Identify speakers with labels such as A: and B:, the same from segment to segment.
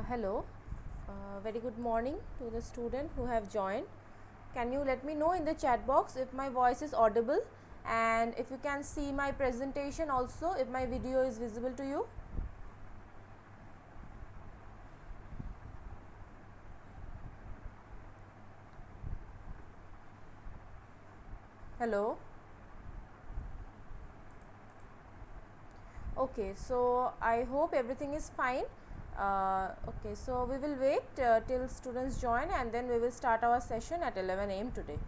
A: Hello, very good morning to the student who have joined. Can you let me know in the chat box if my voice is audible and if you can see my presentation also, if my video is visible to you? Hello. Okay, so I hope everything is fine. Okay, so we will wait till students join and then we will start our session at 11 a.m. today.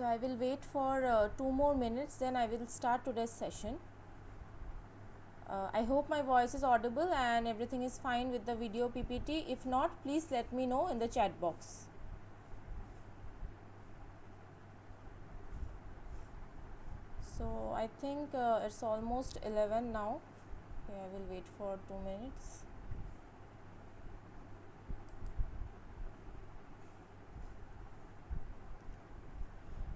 A: So I will wait for 2 more minutes, then I will start today's session. I hope my voice is audible and everything is fine with the video PPT. If not, please let me know in the chat box. So I think it's almost 11 now. Okay, I will wait for 2 minutes.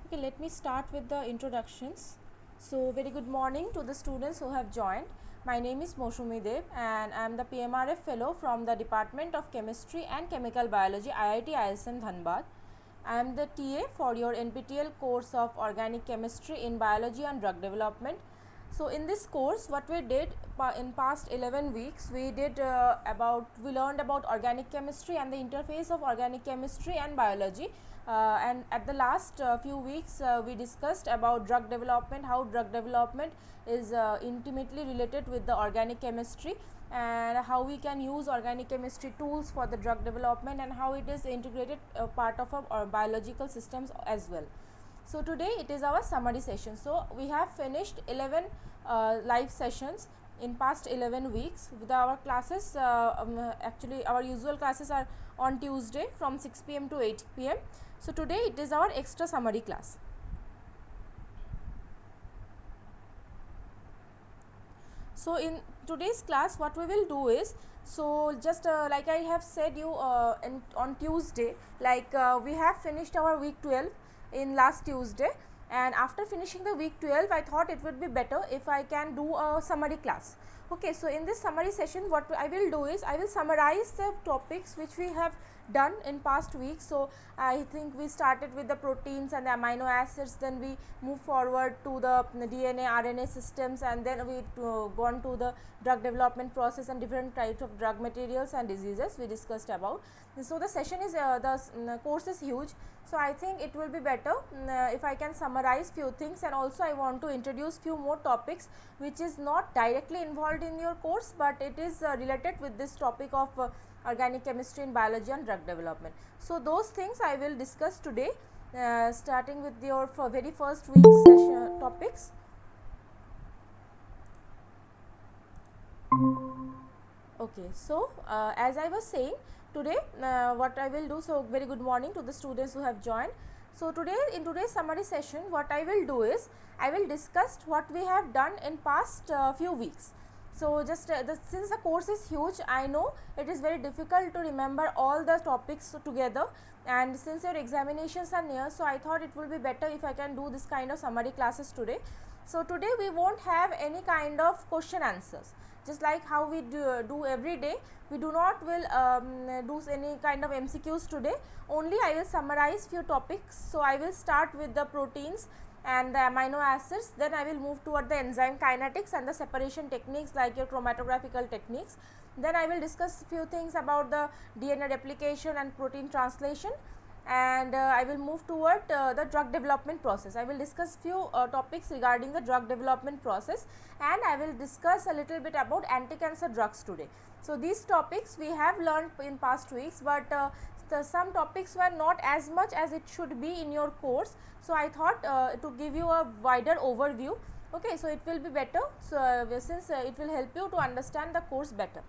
A: Okay, let me start with the introductions. So very good morning to the students who have joined. My name is Mousumi Deb and I am the PMRF fellow from the Department of Chemistry and Chemical Biology, IIT ISM Dhanbad. I am the TA for your NPTEL course of Organic Chemistry in Biology and Drug Development. So in this course, what we did in past 11 weeks, we learned about organic chemistry and the interface of organic chemistry and biology. And at the last few weeks, we discussed about drug development, how drug development is intimately related with the organic chemistry, and how we can use organic chemistry tools for the drug development, and how it is integrated part of our biological systems as well. So today it is our summary session. So we have finished 11 live sessions in past 11 weeks with our classes. Actually our usual classes are on Tuesday from 6 p.m. to 8 p.m. So today it is our extra summary class. So in today's class, what we will do is, so just like I have said you on Tuesday, like we have finished our week 12 in last Tuesday, and after finishing the week 12, I thought it would be better if I can do a summary class. Okay, so in this summary session, what I will do is, I will summarize the topics which we have done in past weeks. So I think we started with the proteins and the amino acids, then we move forward to the DNA RNA systems, and then we gone to the drug development process and different types of drug materials and diseases we discussed about. So the session is the course is huge, so I think it will be better if I can summarize few things, and also I want to introduce few more topics which is not directly involved in your course, but it is related with this topic of organic chemistry in biology and drug development. So those things I will discuss today, starting with your very first week session topics. Okay, so as I was saying, today what I will do, so very good morning to the students who have joined. So today, in today's summary session, what I will do is, I will discuss what we have done in past few weeks. So just since the course is huge, I know it is very difficult to remember all the topics together, and since your examinations are near, so I thought it will be better if I can do this kind of summary classes today. So today we won't have any kind of question answers, just like how we do every day. We do not will do any kind of MCQs today. Only I will summarize few topics. So I will start with the proteins and the amino acids, then I will move toward the enzyme kinetics and the separation techniques like your chromatographical techniques. Then I will discuss few things about the DNA replication and protein translation, and I will move toward the drug development process. I will discuss few topics regarding the drug development process, and I will discuss a little bit about anti-cancer drugs today. So these topics we have learned in past weeks, but some topics were not as much as it should be in your course. So I thought to give you a wider overview. Okay, so it will be better, so since it will help you to understand the course better.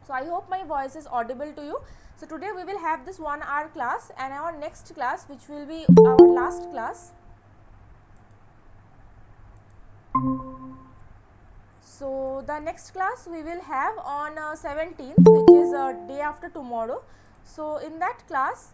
A: So I hope my voice is audible to you. So today we will have this 1 hour class, and our next class, which will be our last class. So the next class we will have on 17th, which is day after tomorrow. So in that class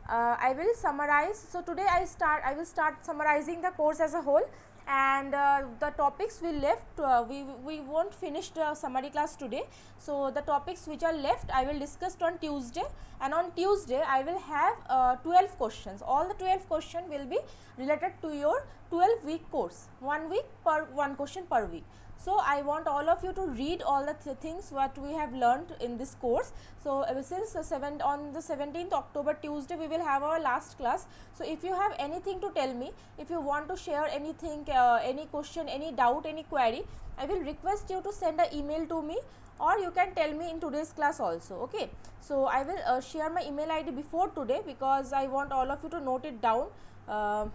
A: I will summarize. So today I will start summarizing the course as a whole, and the topics we left, we won't finish the summary class today. So the topics which are left I will discuss on Tuesday, and on Tuesday I will have 12 questions. All the 12 questions will be related to your 12-week course, 1 week per 1 question per week. So I want all of you to read all the things what we have learned in this course. So since on the 17th October, Tuesday, we will have our last class. So if you have anything to tell me, if you want to share anything, any question, any doubt, any query, I will request you to send an email to me, or you can tell me in today's class also. Okay, so I will share my email ID before today, because I want all of you to note it down. So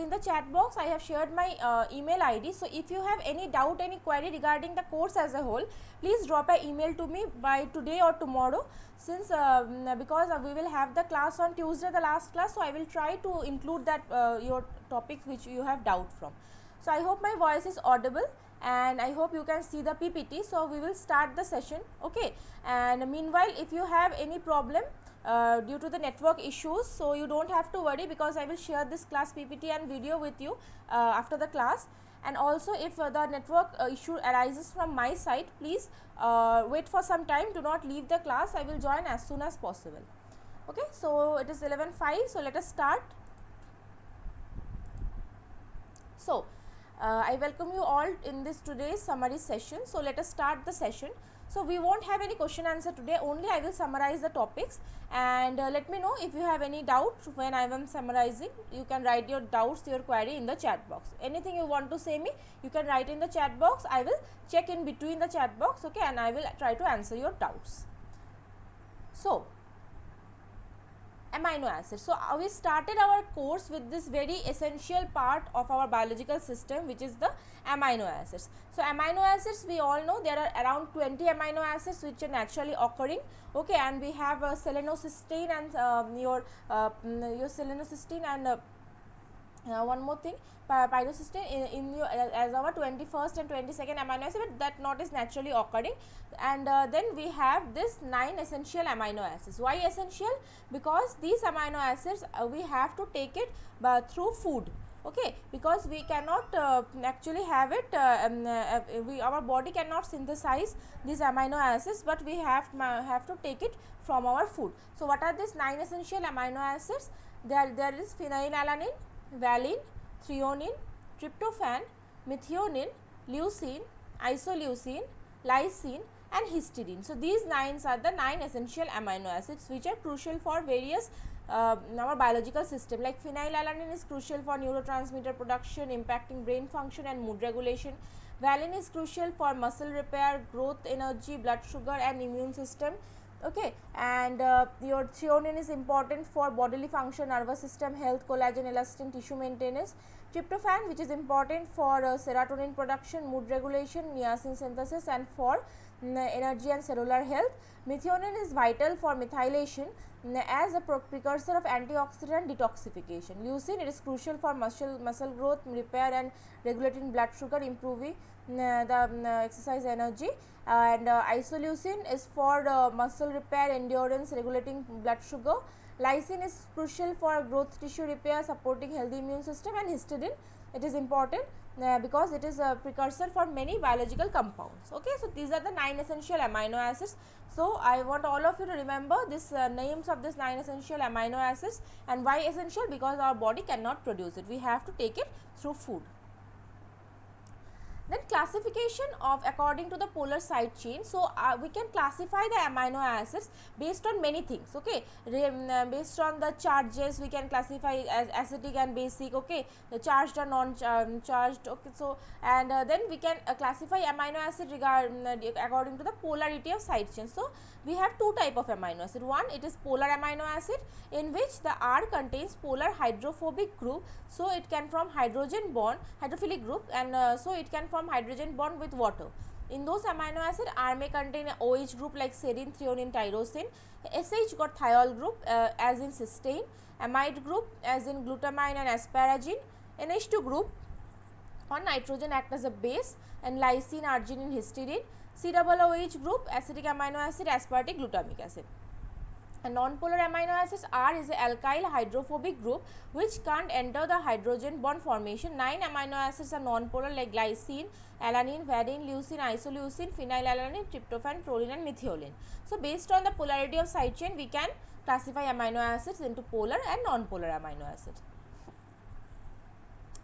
A: in the chat box I have shared my email ID. So if you have any doubt, any query regarding the course as a whole, please drop an email to me by today or tomorrow, since because we will have the class on Tuesday, the last class, so I will try to include that your topics which you have doubt from. So I hope my voice is audible, and I hope you can see the PPT. So we will start the session, okay. And meanwhile, if you have any problem due to the network issues, so you don't have to worry, because I will share this class PPT and video with you after the class. And also, if the network issue arises from my side, please wait for some time, do not leave the class, I will join as soon as possible, okay. So it is 11:05, so let us start. So I welcome you all in this today's summary session. So let us start the session. So we won't have any question answer today, only I will summarize the topics, and let me know if you have any doubt when I am summarizing. You can write your doubts, your query in the chat box. Anything you want to say me, you can write in the chat box. I will check in between the chat box, okay, and I will try to answer your doubts. So amino acids. So we started our course with this very essential part of our biological system, which is the amino acids. So amino acids, we all know there are around 20 amino acids which are naturally occurring, okay, and we have selenocysteine and your selenocysteine and one more thing, pyrocysteine in your as our 21st and 22nd amino acid, but that not is naturally occurring. And then we have this 9 essential amino acids. Why essential? Because these amino acids we have to take it through food, okay, because we cannot actually have it, our body cannot synthesize these amino acids, but we have to take it from our food. So what are these 9 essential amino acids? There is phenylalanine, valine, threonine, tryptophan, methionine, leucine, isoleucine, lysine and histidine. So these 9 are the 9 essential amino acids which are crucial for various our biological system. Like phenylalanine is crucial for neurotransmitter production, impacting brain function and mood regulation. Valine is crucial for muscle repair, growth, energy, blood sugar and immune system, okay. And your threonine is important for bodily function, nervous system health, collagen, elastin, tissue maintenance. Tryptophan, which is important for serotonin production, mood regulation, niacin synthesis and for energy and cellular health. Methionine is vital for methylation as a precursor of antioxidant detoxification. Leucine, it is crucial for muscle growth, repair and regulating blood sugar, improving the exercise energy. And isoleucine is for muscle repair, endurance, regulating blood sugar. Lysine is crucial for growth tissue repair, supporting healthy immune system. And histidine, it is important because it is a precursor for many biological compounds, okay. So these are the 9 essential amino acids. So I want all of you to remember this names of this 9 essential amino acids. And why essential? Because our body cannot produce it, we have to take it through food. Then classification of according to the polar side chain. So we can classify the amino acids based on many things, okay. Based on the charges, we can classify as acidic and basic, okay, the charged or non-charged, okay. So and then we can classify amino acid according to the polarity of side chain. So we have 2 type of amino acid. One, it is polar amino acid, in which the R contains polar hydrophobic group, so it can form hydrogen bond, hydrophilic group, and so it can form hydrogen bond with water. In those amino acid, R may contain a OH group like serine, threonine, tyrosine. SH got thiol group as in cysteine, amide group as in glutamine and asparagine. NH2 group on nitrogen act as a base, and lysine, arginine, histidine. COOH group, acidic amino acid, aspartic, glutamic acid. A non-polar amino acids, R is a alkyl hydrophobic group which can't enter the hydrogen bond formation. 9 amino acids are non-polar like glycine, alanine, valine, leucine, isoleucine, phenylalanine, tryptophan, proline and methionine. So based on the polarity of side chain, we can classify amino acids into polar and non-polar amino acids.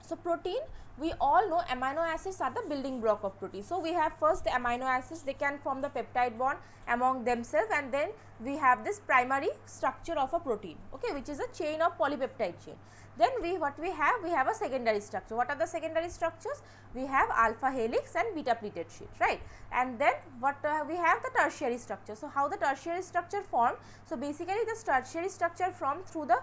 A: So protein, we all know amino acids are the building block of protein. So we have first the amino acids, they can form the peptide bond among themselves, and then we have this primary structure of a protein, okay, which is a chain of polypeptide chain. Then what we have a secondary structure. What are the secondary structures? We have alpha helix and beta pleated sheet, right? And then what we have the tertiary structure. So how the tertiary structure form? So basically this tertiary structure form through the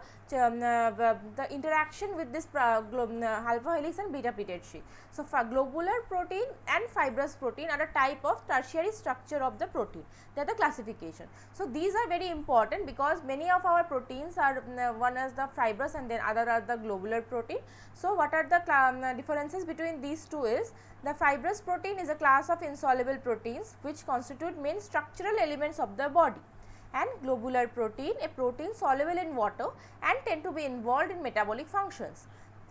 A: interaction with this alpha helix and beta pleated sheet. So for globular protein and fibrous protein are a type of tertiary structure of the protein. They are the classification. So these are very important because many of our proteins are one is the fibrous and then other are the globular protein. So what are the differences between these two is the fibrous protein is a class of insoluble proteins which constitute main structural elements of the body, and globular protein a protein soluble in water and tend to be involved in metabolic functions.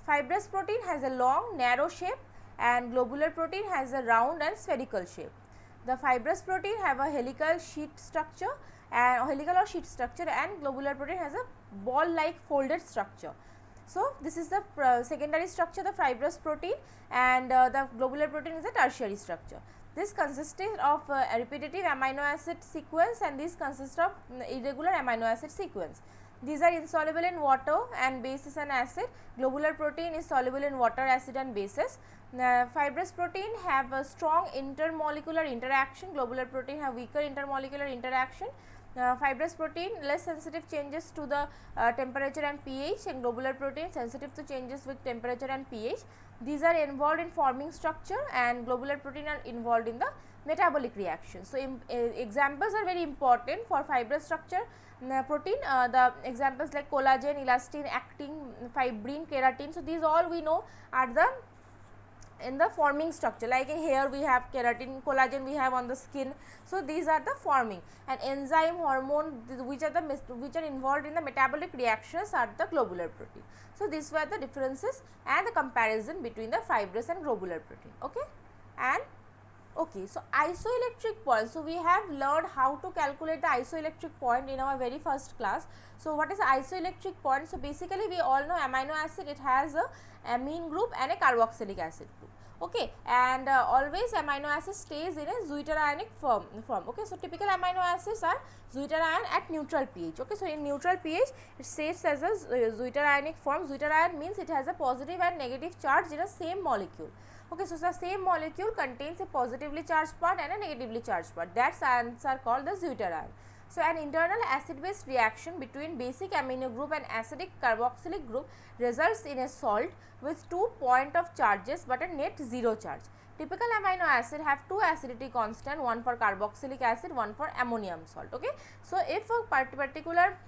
A: Fibrous protein has a long narrow shape and globular protein has a round and spherical shape. The fibrous protein have a helical sheet structure and helical or sheet structure, and globular protein has a ball like folded structure. So this is the secondary structure, the fibrous protein, and the globular protein is a tertiary structure. This consists of a repetitive amino acid sequence, and this consists of irregular amino acid sequence. These are insoluble in water and bases and acid. Globular protein is soluble in water, acid and bases. Fibrous protein have a strong intermolecular interaction, globular protein have weaker intermolecular interaction. Fibrous protein less sensitive changes to the temperature and pH, and globular protein sensitive to changes with temperature and pH. These are involved in forming structure, and globular protein are involved in the metabolic reaction. So examples are very important for fibrous structure protein, the examples like collagen, elastin, actin, fibrin, keratin. So these all we know are the in the forming structure, like in hair we have keratin, collagen we have on the skin. So these are the forming, and enzyme, hormone which are involved in the metabolic reactions are the globular protein. So these were the differences and the comparison between the fibrous and globular protein, okay. And okay, so isoelectric point. So we have learned how to calculate the isoelectric point in our very first class. So what is the isoelectric point? So basically we all know amino acid, it has a amine group and a carboxylic acid group, okay, and always amino acid stays in a zwitterionic form, okay. So typical amino acids are zwitterion at neutral pH, okay. So in neutral pH it stays as a zwitterionic form. Zwitterion means it has a positive and negative charge in a same molecule, okay. So the same molecule contains a positively charged part and a negatively charged part, that's are called the zwitterion. So an internal acid base reaction between basic amino group and acidic carboxylic group results in a salt with 2 point of charges but a net 0 charge. Typical amino acid have two acidity constant, one for carboxylic acid, one for ammonium salt, okay. So if a particular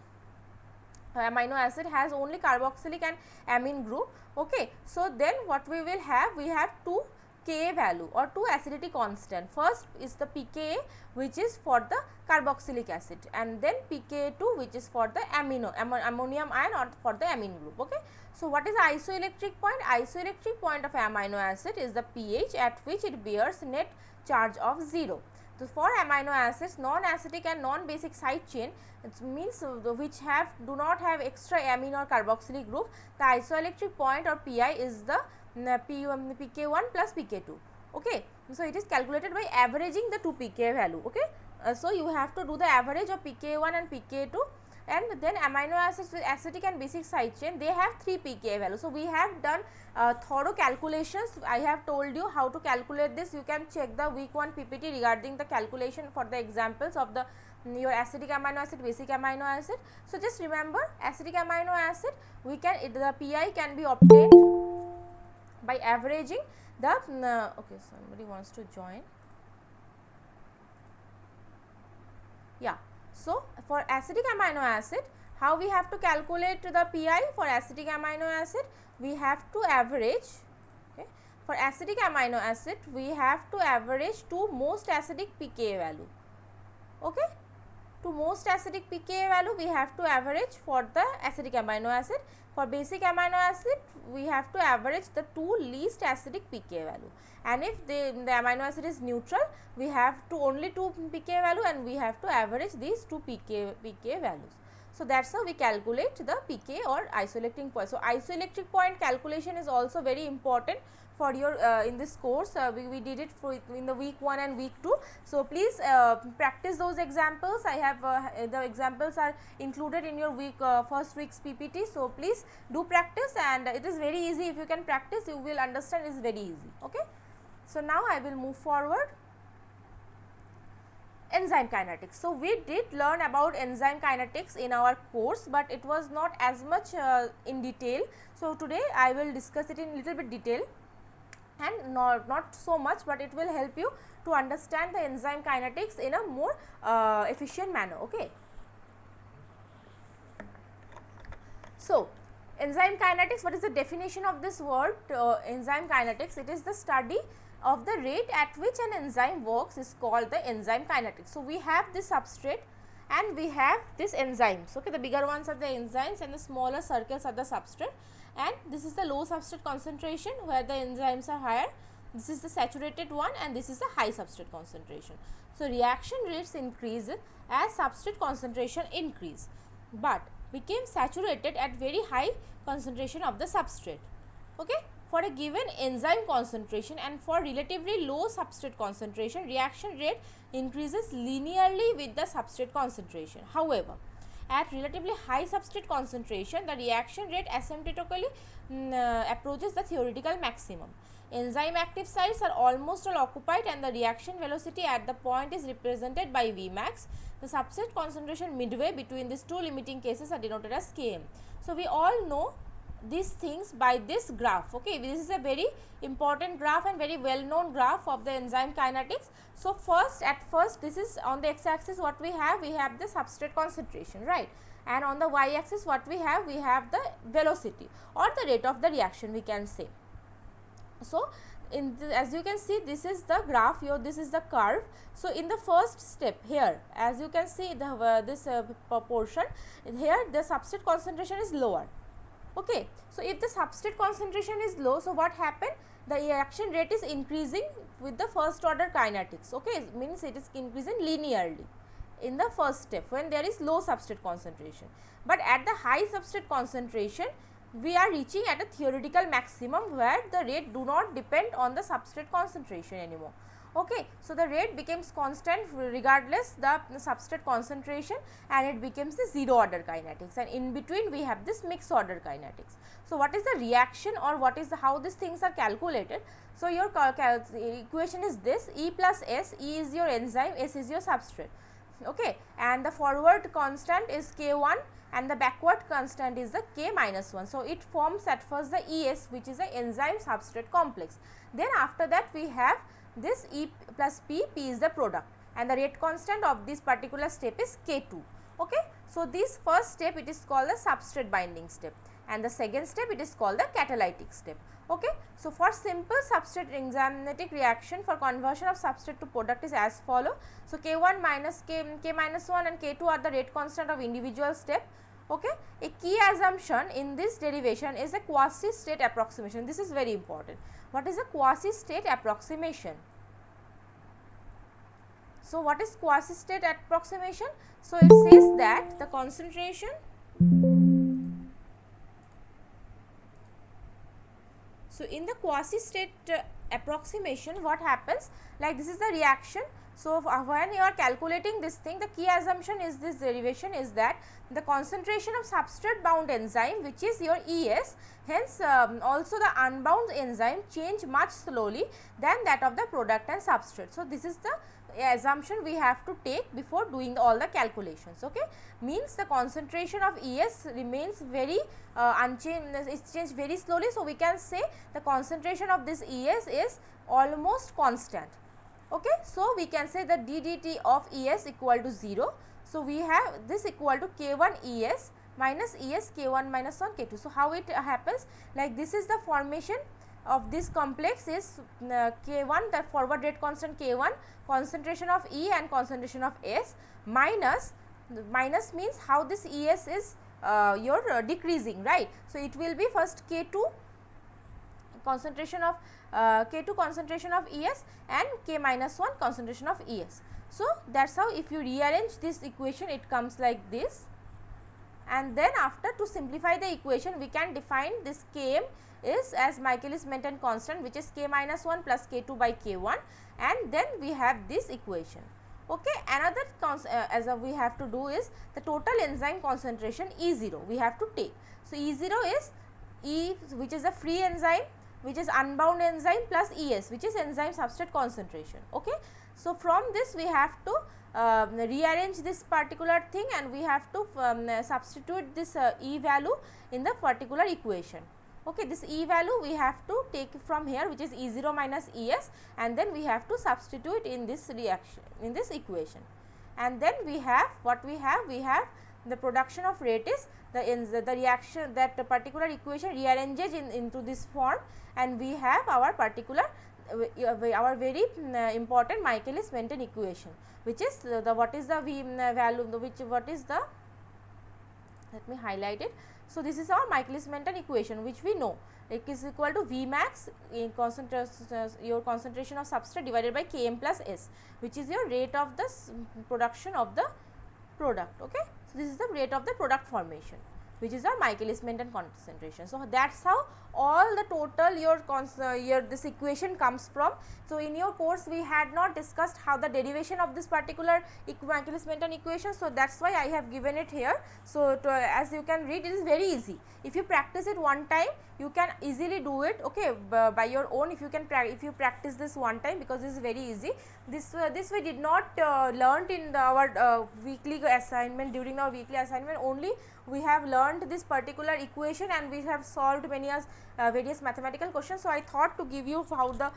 A: amino acid has only carboxylic and amine group, okay, so then what we will have, we have two Ka value or two acidity constant. First is the pKa which is for the carboxylic acid, and then pKa2 which is for the ammonium ion or for the amine group, okay. So what is the isoelectric point? Isoelectric point of amino acid is the pH at which it bears net charge of 0. So for amino acids, non-acidic and non-basic side chain, it means which do not have extra amine or carboxylic group, the isoelectric point or Pi is the pK1 plus pK2, okay. So it is calculated by averaging the two pK value, okay. So you have to do the average of pK1 and pK2, and then amino acids with acidic and basic side chain, they have 3 pK values. So we have done thorough calculations. I have told you how to calculate this. You can check the week 1 PPT regarding the calculation for the examples of the your acidic amino acid, basic amino acid. So just remember, acidic amino acid, we can the Pi can be obtained by averaging the okay, somebody wants to join, yeah. So for acidic amino acid, how we have to calculate the Pi? For acidic amino acid, we have to average, okay. For acidic amino acid, we have to average to most acidic pKa value, okay. To most acidic pKa value we have to average for the acidic amino acid. For basic amino acid, we have to average the two least acidic pKa value, and if the amino acid is neutral, we have to only 2 pKa value, and we have to average these 2 pKa values. So that's how we calculate the pK or isoelectric point. So isoelectric point calculation is also very important for your in this course. We did it for in the week 1 and week 2. So please practice those examples. I have the examples are included in your week first week's PPT. So please do practice, and it is very easy. If you can practice, you will understand. It is very easy. Okay. So now I will move forward. Enzyme kinetics. So we did learn about enzyme kinetics in our course, but it was not as much in detail. So today I will discuss it in little bit detail, and not so much, but it will help you to understand the enzyme kinetics in a more efficient manner. Okay. So enzyme kinetics, what is the definition of this word enzyme kinetics? It is the study of the rate at which an enzyme works is called the enzyme kinetics. So we have this substrate and we have this enzymes. Okay, the bigger ones are the enzymes and the smaller circles are the substrate, and this is the low substrate concentration where the enzymes are higher. This is the saturated one, and this is the high substrate concentration. So reaction rates increase as substrate concentration increase, but became saturated at very high concentration of the substrate. Okay. For a given enzyme concentration and for relatively low substrate concentration, reaction rate increases linearly with the substrate concentration. However, at relatively high substrate concentration, the reaction rate asymptotically approaches the theoretical maximum. Enzyme active sites are almost all occupied and the reaction velocity at the point is represented by Vmax. The substrate concentration midway between these two limiting cases are denoted as Km. So we all know these things by this graph. Okay, this is a very important graph and very well known graph of the enzyme kinetics. So at first this is on the x axis what we have the substrate concentration, right, and on the y axis what we have the velocity or the rate of the reaction, we can say. So as you can see, this is the graph here, this is the curve. So in the first step here, as you can see this portion here, the substrate concentration is lower. Okay. So if the substrate concentration is low, so what happened? The reaction rate is increasing with the first order kinetics. Okay, it means it is increasing linearly in the first step when there is low substrate concentration. But at the high substrate concentration, we are reaching at a theoretical maximum where the rate do not depend on the substrate concentration anymore. Okay. So the rate becomes constant regardless the substrate concentration, and it becomes the zero order kinetics, and in between we have this mixed order kinetics. So what is the reaction, or what is the how these things are calculated? So your equation is this: E plus S. E is your enzyme, S is your substrate. Okay, and the forward constant is K1 and the backward constant is the K minus 1. So it forms at first the ES, which is the enzyme substrate complex. Then after that we have this E plus P, P is the product, and the rate constant of this particular step is K2. Okay. So this first step, it is called the substrate binding step, and the second step it is called the catalytic step. Okay. So for simple substrate enzymatic reaction for conversion of substrate to product is as follow. So K1 minus K minus 1 and K2 are the rate constant of individual step. Okay. A key assumption in this derivation is a quasi-state approximation. This is very important. What is a quasi-state approximation? So what is quasi-state approximation? So it says that the concentration so in the quasi-state approximation, what happens, like this is the reaction. So when you are calculating this thing, the key assumption is this derivation is that the concentration of substrate bound enzyme, which is your ES, hence also the unbound enzyme change much slowly than that of the product and substrate. So this is the assumption we have to take before doing all the calculations. Okay, means the concentration of ES remains very unchanged, it changed very slowly. So we can say the concentration of this ES is almost constant. Okay, so we can say the ddt of ES equal to 0. So we have this equal to K1 ES minus ES K1 minus 1 K2. So how it happens, like this is the formation of this complex is K1, the forward rate constant K1, concentration of E and concentration of S, minus means how this ES is decreasing, right. So it will be first K2 concentration of K2 concentration of ES and K minus 1 concentration of ES. So that is how, if you rearrange this equation, it comes like this. and then after, to simplify the equation, we can define this Km is as Michaelis-Menten constant, which is K minus 1 plus K2 by K1, and then we have this equation. Okay. Another we have to do is the total enzyme concentration E0 we have to take. So, E0 is E, which is a free enzyme, which is unbound enzyme, plus Es, which is enzyme substrate concentration. Okay. So, from this we have to rearrange this particular thing, and we have to substitute this E value in the particular equation. Okay, this E value we have to take from here, which is E0 minus Es, and then we have to substitute in this reaction, in this equation, and then we have what we have the production of rate is the reaction, that particular equation rearranges into this form, and we have our particular our very important Michaelis-Menten equation, which is the what is the V value, what is the, let me highlight it. So, this is our Michaelis-Menten equation, which we know it is equal to V max in your concentration of substrate divided by Km plus S, which is your rate of the production of the product. Okay. So, this is the rate of the product formation, which is our Michaelis-Menten concentration. So, that is how all the total your this equation comes from. So, in your course we had not discussed how the derivation of this particular Michaelis-Menten equation. So, that is why I have given it here. So, as you can read, it is very easy. If you practice it one time, you can easily do it, okay, by your own. If you practice this one time, because this is very easy. This we did not learnt in our weekly assignment. During our weekly assignment only we have learnt this particular equation, and we have solved various mathematical questions. So, I thought to give you how the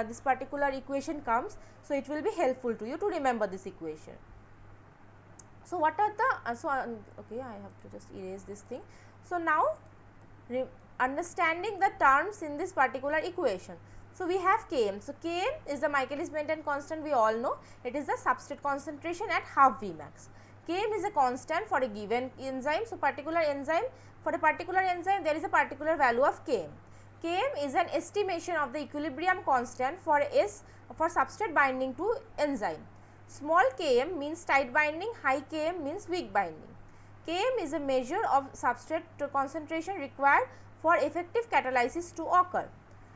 A: this particular equation comes. So, it will be helpful to you to remember this equation. So, what are the okay, I have to just erase this thing. So, now understanding the terms in this particular equation. So, we have Km. So, Km is the Michaelis-Menten constant, we all know. It is the substrate concentration at half Vmax. Km is a constant for a given enzyme. So, particular enzyme, for a particular enzyme there is a particular value of Km. Km is an estimation of the equilibrium constant for substrate binding to enzyme. Small Km means tight binding, high Km means weak binding. Km is a measure of substrate concentration required for effective catalysis to occur.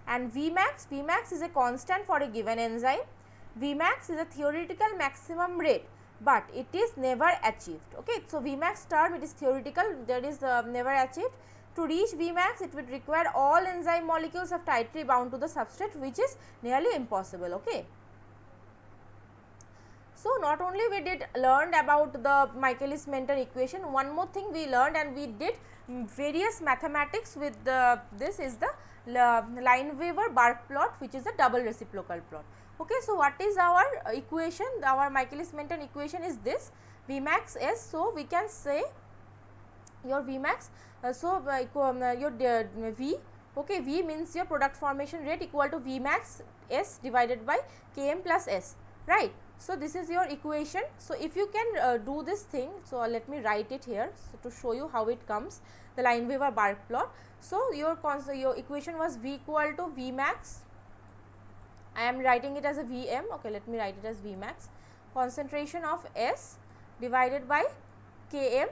A: And Vmax is a constant for a given enzyme. Vmax is a theoretical maximum rate, but it is never achieved. Okay. So, Vmax term, it is theoretical, that is never achieved. To reach Vmax, it would require all enzyme molecules are tightly bound to the substrate, which is nearly impossible. Okay. So, not only we did learned about the Michaelis-Menten equation, one more thing we learned, and we did various mathematics with this is the Lineweaver-Burke plot, which is the double reciprocal plot. Okay. So, what is our equation? Our Michaelis-Menten equation is this Vmax S. So, we can say your Vmax, your V, okay, V means your product formation rate equal to Vmax S divided by Km plus S, right. So, this is your equation. So, if you can do this thing, so let me write it here, so to show you how it comes, the Lineweaver-Burke plot. So, your equation was V equal to Vmax, I am writing it as a Vm, okay, let me write it as Vmax, concentration of S divided by Km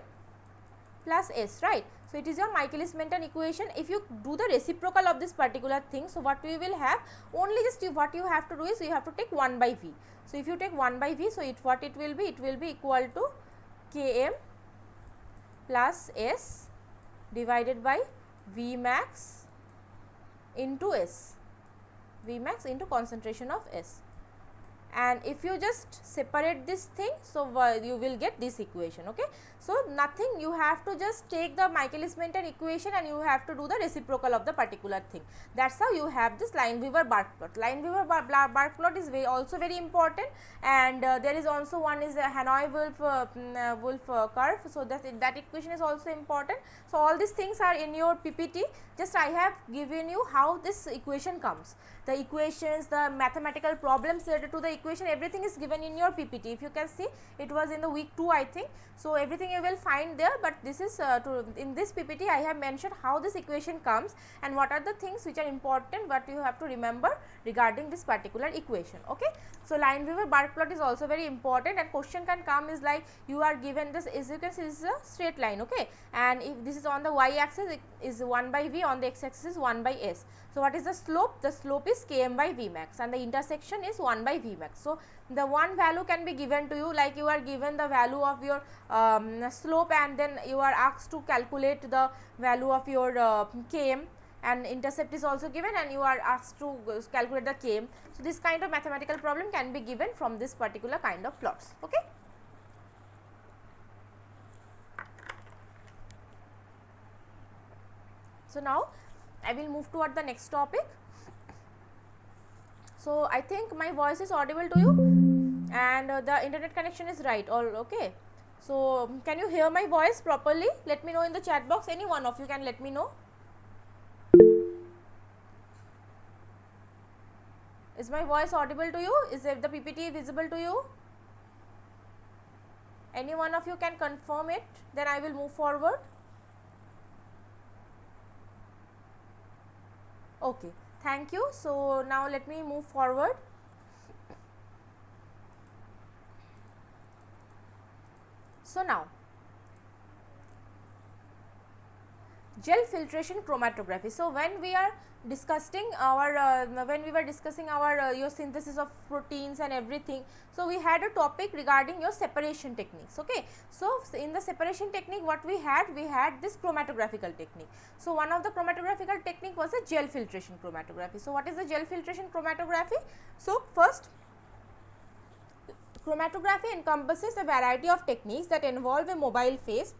A: plus S, right. So, it is your Michaelis-Menten equation. If you do the reciprocal of this particular thing, so what we will have, only just what you have to do is you have to take 1 by V. So, if you take 1 by V, so what it will be equal to Km plus S divided by Vmax into S, Vmax into concentration of S. And if you just separate this thing, so you will get this equation. Okay. So, nothing, you have to just take the Michaelis-Menten equation and you have to do the reciprocal of the particular thing. That is how you have this Lineweaver-Burke plot. Lineweaver-Burke plot is also very important, and there is also one is a Hanoi-Wolff curve. So, that equation is also important. So, all these things are in your PPT, just I have given you how this equation comes. The equations, the mathematical problems related to the equation, everything is given in your PPT. If you can see, it was in the week 2 I think. So, everything you will find there, but this is in this PPT I have mentioned how this equation comes and what are the things which are important, what you have to remember regarding this particular equation. Okay. So, Lineweaver bark plot is also very important, and question can come is like you are given this, as you can see, this is a straight line, okay, and if this is on the y axis, it is 1 by v, on the x axis is 1 by s. So, what is the slope? The slope is km by v max and the intersection is 1 by v max. So, the one value can be given to you, like you are given the value of your slope and then you are asked to calculate the value of your km, and intercept is also given and you are asked to calculate the km. So, this kind of mathematical problem can be given from this particular kind of plots. Okay. So, now I will move toward the next topic. So, I think my voice is audible to you and the internet connection is right, all okay. So, can you hear my voice properly? Let me know in the chat box, any one of you can let me know. Is my voice audible to you? Is the PPT visible to you? Any one of you can confirm it, then I will move forward. Okay, thank you. So, now let me move forward. So, now gel filtration chromatography. So, when we are discussing our when we were discussing our your synthesis of proteins and everything, so we had a topic regarding your separation techniques. Okay. So, in the separation technique what we had this chromatographical technique. So, one of the chromatographical technique was a gel filtration chromatography. So, what is the gel filtration chromatography? So, first, chromatography encompasses a variety of techniques that involve a mobile phase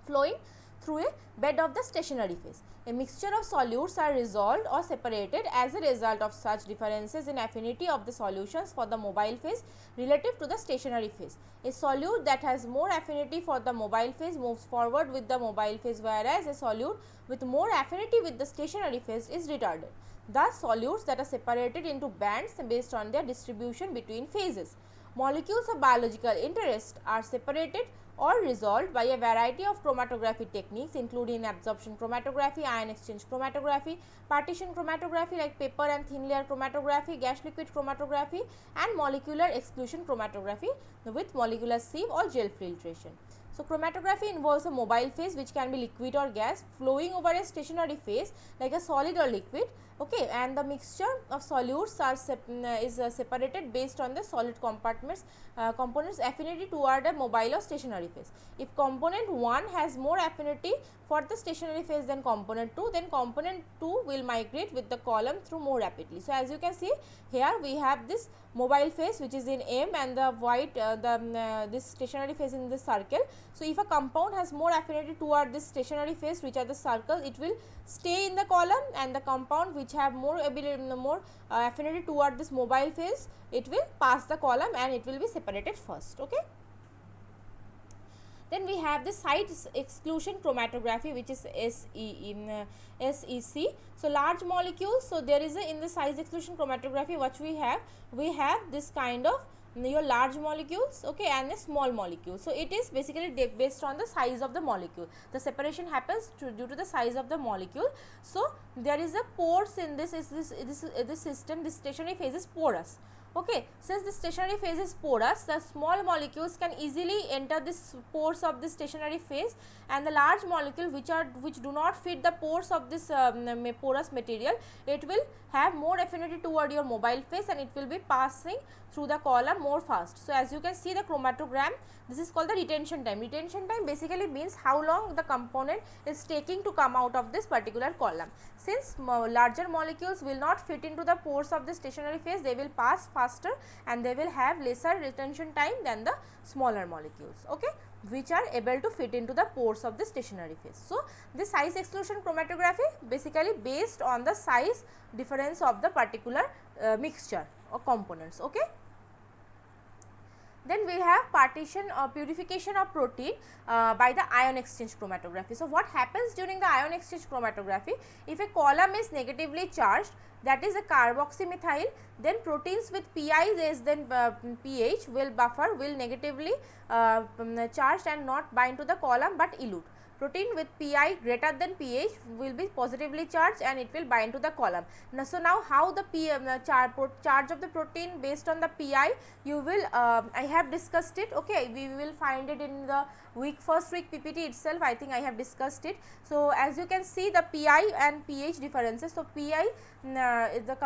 A: flowing through a bed of the stationary phase. A mixture of solutes are resolved or separated as a result of such differences in affinity of the solutions for the mobile phase relative to the stationary phase. A solute that has more affinity for the mobile phase moves forward with the mobile phase, whereas a solute with more affinity with the stationary phase is retarded. Thus, solutes that are separated into bands based on their distribution between phases. Molecules of biological interest are separated or resolved by a variety of chromatography techniques, including absorption chromatography, ion exchange chromatography, partition chromatography like paper and thin layer chromatography, gas liquid chromatography, and molecular exclusion chromatography with molecular sieve or gel filtration. So, chromatography involves a mobile phase which can be liquid or gas flowing over a stationary phase like a solid or liquid, okay, and the mixture of solutes are separated based on the solid components affinity toward a mobile or stationary phase. If component 1 has more affinity for the stationary phase than component 2, then component 2 will migrate with the column through more rapidly. So, as you can see here we have this mobile phase which is in M and the white this stationary phase in this circle. So, if a compound has more affinity toward this stationary phase which are the circle, it will stay in the column, and the compound which have more affinity toward this mobile phase, it will pass the column and it will be separated first. Okay. Then we have the site exclusion chromatography, which is SEC. So, large molecules. So, there is a in the size exclusion chromatography what we have this kind of your large molecules, okay, and a small molecule. So, it is basically based on the size of the molecule. The separation happens due to the size of the molecule. So, there is a pores in this system. This stationary phase is porous. Okay, since the stationary phase is porous, the small molecules can easily enter this pores of this stationary phase, and the large molecule which do not fit the pores of this porous material, it will have more affinity toward your mobile phase and it will be passing through the column more fast. So, as you can see the chromatogram, this is called the retention time. Retention time basically means how long the component is taking to come out of this particular column. Since larger molecules will not fit into the pores of the stationary phase, they will pass faster and they will have lesser retention time than the smaller molecules, okay, which are able to fit into the pores of the stationary phase. So, this size exclusion chromatography basically based on the size difference of the particular mixture or components. Okay. Then we have partition or purification of protein by the ion exchange chromatography. So, what happens during the ion exchange chromatography? If a column is negatively charged, that is a carboxymethyl, then proteins with Pi less than pH will negatively charged and not bind to the column but elute. Protein with Pi greater than pH will be positively charged and it will bind to the column. Now, so now how the charge of the protein based on the Pi, you will I have discussed it. Okay, we will find it in the first week PPT itself. I think I have discussed it. So, as you can see the Pi and pH differences. So, Pi is the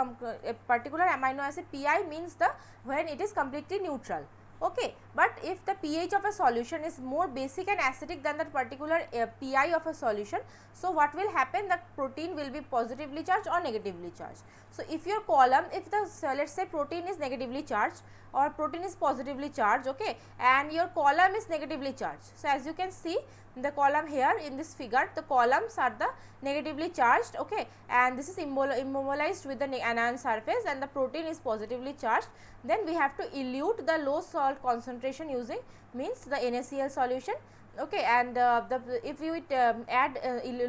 A: a particular amino acid Pi means the when it is completely neutral. Okay, but if the pH of a solution is more basic and acidic than that particular Pi of a solution, so what will happen, the protein will be positively charged or negatively charged. So, if your column, if the let us say protein is negatively charged or protein is positively charged, okay, and your column is negatively charged. So, as you can see the column here in this figure, the columns are the negatively charged, okay, and this is immobilized with the anion surface and the protein is positively charged. Then we have to elute the low salt concentration using means the NaCl solution, okay, and if you add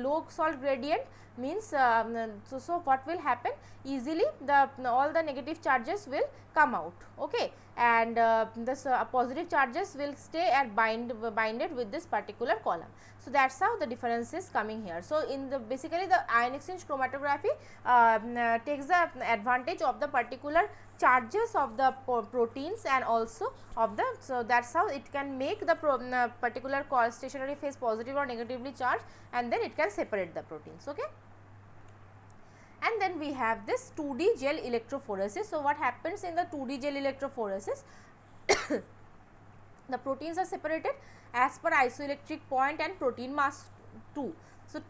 A: low salt gradient means so what will happen, easily the all the negative charges will come out, okay, and the positive charges will stay and binded with this particular column. So, that is how the difference is coming here. So, in the basically the ion exchange chromatography takes the advantage of the particular charges of the proteins and also of the, so that is how it can make the particular stationary phase positive or negatively charged, and then it can separate the proteins, okay. And then we have this 2D gel electrophoresis. So, what happens in the 2D gel electrophoresis? The proteins are separated as per isoelectric point and protein mass 2. So,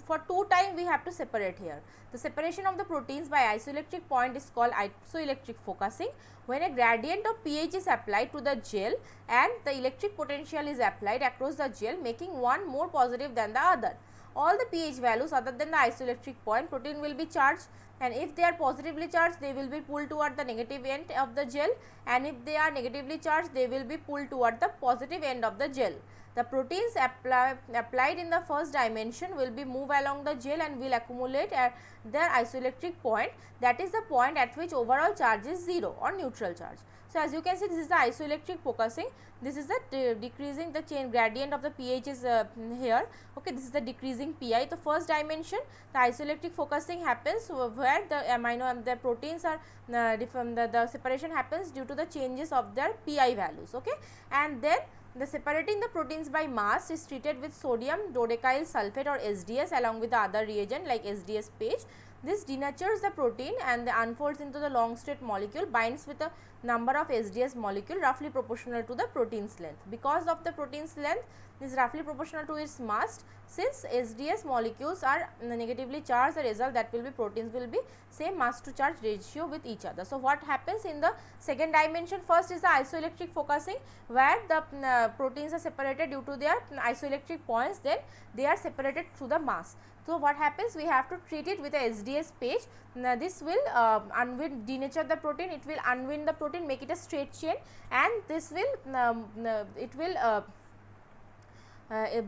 A: for 2 times we have to separate here. The separation of the proteins by isoelectric point is called isoelectric focusing. When a gradient of pH is applied to the gel and the electric potential is applied across the gel, making one more positive than the other. All the pH values other than the isoelectric point, protein will be charged, and if they are positively charged, they will be pulled toward the negative end of the gel, and if they are negatively charged, they will be pulled toward the positive end of the gel. The proteins applied in the first dimension will be move along the gel and will accumulate at their isoelectric point, that is the point at which overall charge is 0 or neutral charge. So, as you can see, this is the isoelectric focusing, this is the decreasing the chain gradient of the pH is here, okay, this is the decreasing Pi. The first dimension, the isoelectric focusing happens where the amino and the proteins are the separation happens due to the changes of their Pi values, okay, and then the separating the proteins by mass is treated with sodium dodecyl sulfate or SDS along with the other reagent like SDS page. This denatures the protein and unfolds into the long straight molecule, binds with a number of SDS molecule roughly proportional to the protein's length. Because of the protein's length is roughly proportional to its mass, since SDS molecules are negatively charged, the result that will be proteins will be same mass to charge ratio with each other. So, what happens in the second dimension? First is the isoelectric focusing, where the proteins are separated due to their isoelectric points, then they are separated through the mass. So, what happens? We have to treat it with a SDS page. Now, this will denature the protein, it will unwind the protein, make it a straight chain, and this will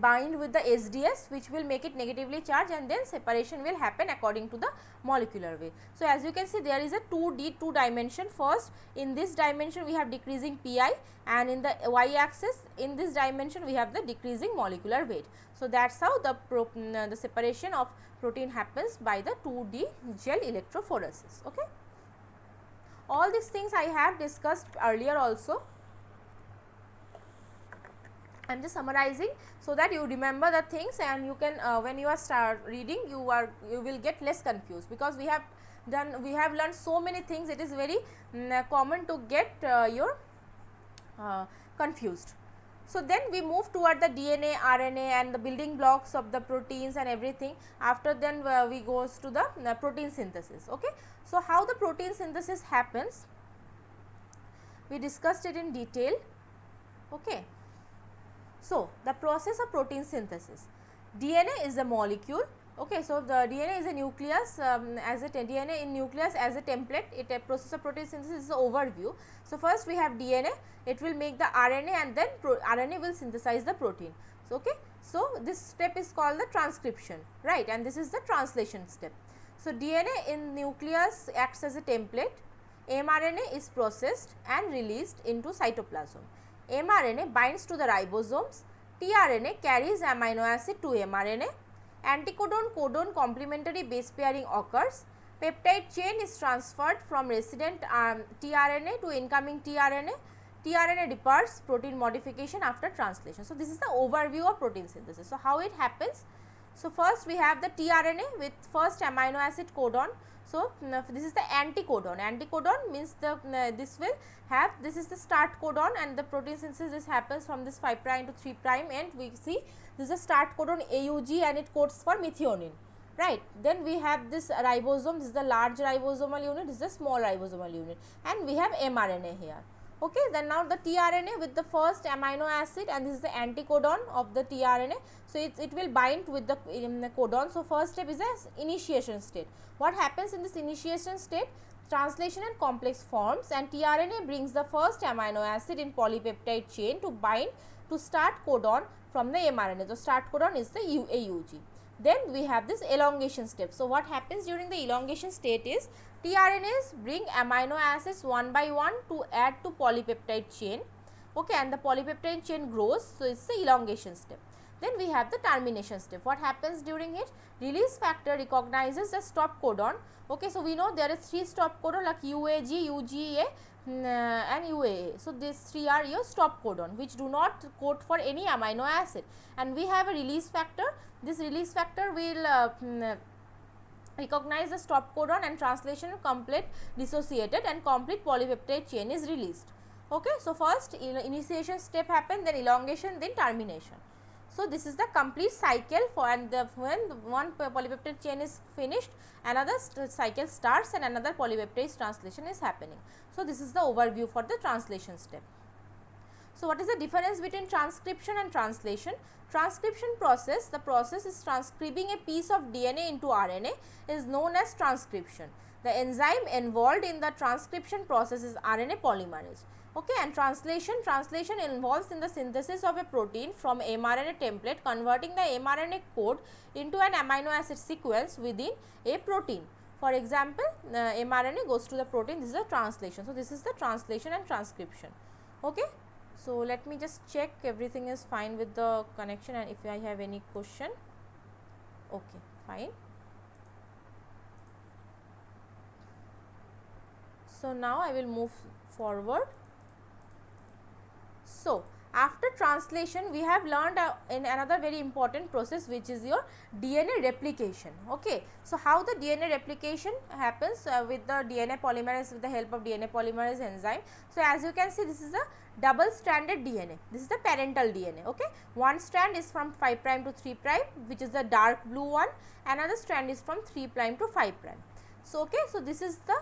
A: bind with the SDS, which will make it negatively charged, and then separation will happen according to the molecular weight. So, as you can see, there is a 2D 2 dimension. First, in this dimension we have decreasing Pi, and in the y axis in this dimension we have the decreasing molecular weight. So, that is how the separation of protein happens by the 2D gel electrophoresis. Okay. All these things I have discussed earlier also. I am just summarizing so that you remember the things, and you can when you are start reading you will get less confused, because we have learned so many things. It is very common to get confused. So, then we move toward the DNA, RNA and the building blocks of the proteins and everything. After then we goes to the protein synthesis. Okay. So, how the protein synthesis happens, we discussed it in detail. Okay. So, the process of protein synthesis. DNA is a molecule, Okay, so the DNA is a nucleus as a DNA in nucleus as a template. It a process of protein synthesis is an overview. So first we have DNA. It will make the RNA and then RNA will synthesize the protein. So okay, so this step is called the transcription, right? And this is the translation step. So DNA in nucleus acts as a template. mRNA is processed and released into cytoplasm. mRNA binds to the ribosomes. tRNA carries amino acid to mRNA. Anticodon codon complementary base pairing occurs. Peptide chain is transferred from resident tRNA to incoming tRNA. tRNA departs protein modification after translation. So, this is the overview of protein synthesis. So, how it happens? So, first we have the tRNA with first amino acid codon. So, this is the anticodon. Anticodon means this will have, this is the start codon and the protein synthesis happens from this 5 prime to 3 prime, and we see this is the start codon AUG and it codes for methionine, right. Then we have this ribosome, this is the large ribosomal unit, this is the small ribosomal unit, and we have mRNA here. Okay, then now the tRNA with the first amino acid, and this is the anticodon of the tRNA. So, it will bind with the codon. So, first step is a initiation state. What happens in this initiation state? Translation and complex forms, and tRNA brings the first amino acid in polypeptide chain to bind to start codon from the mRNA. So, start codon is the AUG. Then we have this elongation step. So, what happens during the elongation state is tRNAs bring amino acids one by one to add to polypeptide chain, okay, and the polypeptide chain grows. So, it is the elongation step. Then we have the termination step. What happens during it? Release factor recognizes the stop codon. Okay, so we know there is 3 stop codon like UAG, UGA and UAA. So, these 3 are your stop codon which do not code for any amino acid, and we have a release factor. This release factor will recognize the stop codon and translation complete dissociated and complete polypeptide chain is released. Okay, so first initiation step happen, then elongation, then termination. So, this is the complete cycle for, and when one polypeptide chain is finished, another cycle starts and another polypeptide translation is happening. So, this is the overview for the translation step. So, what is the difference between transcription and translation? Transcription process, the process is transcribing a piece of DNA into RNA is known as transcription. The enzyme involved in the transcription process is RNA polymerase. Okay, and translation involves in the synthesis of a protein from mRNA template, converting the mRNA code into an amino acid sequence within a protein. For example, mRNA goes to the protein, this is a translation. So, this is the translation and transcription. Okay. So, let me just check everything is fine with the connection, and if I have any question. Okay, fine. So, now I will move forward. So, after translation we have learned in another very important process which is your DNA replication. Okay. So, how the DNA replication happens with the DNA polymerase, with the help of DNA polymerase enzyme. So, as you can see, this is a double stranded DNA, this is the parental DNA. Okay. One strand is from 5 prime to 3 prime which is the dark blue one, another strand is from 3 prime to 5 prime. So, okay. So, this is the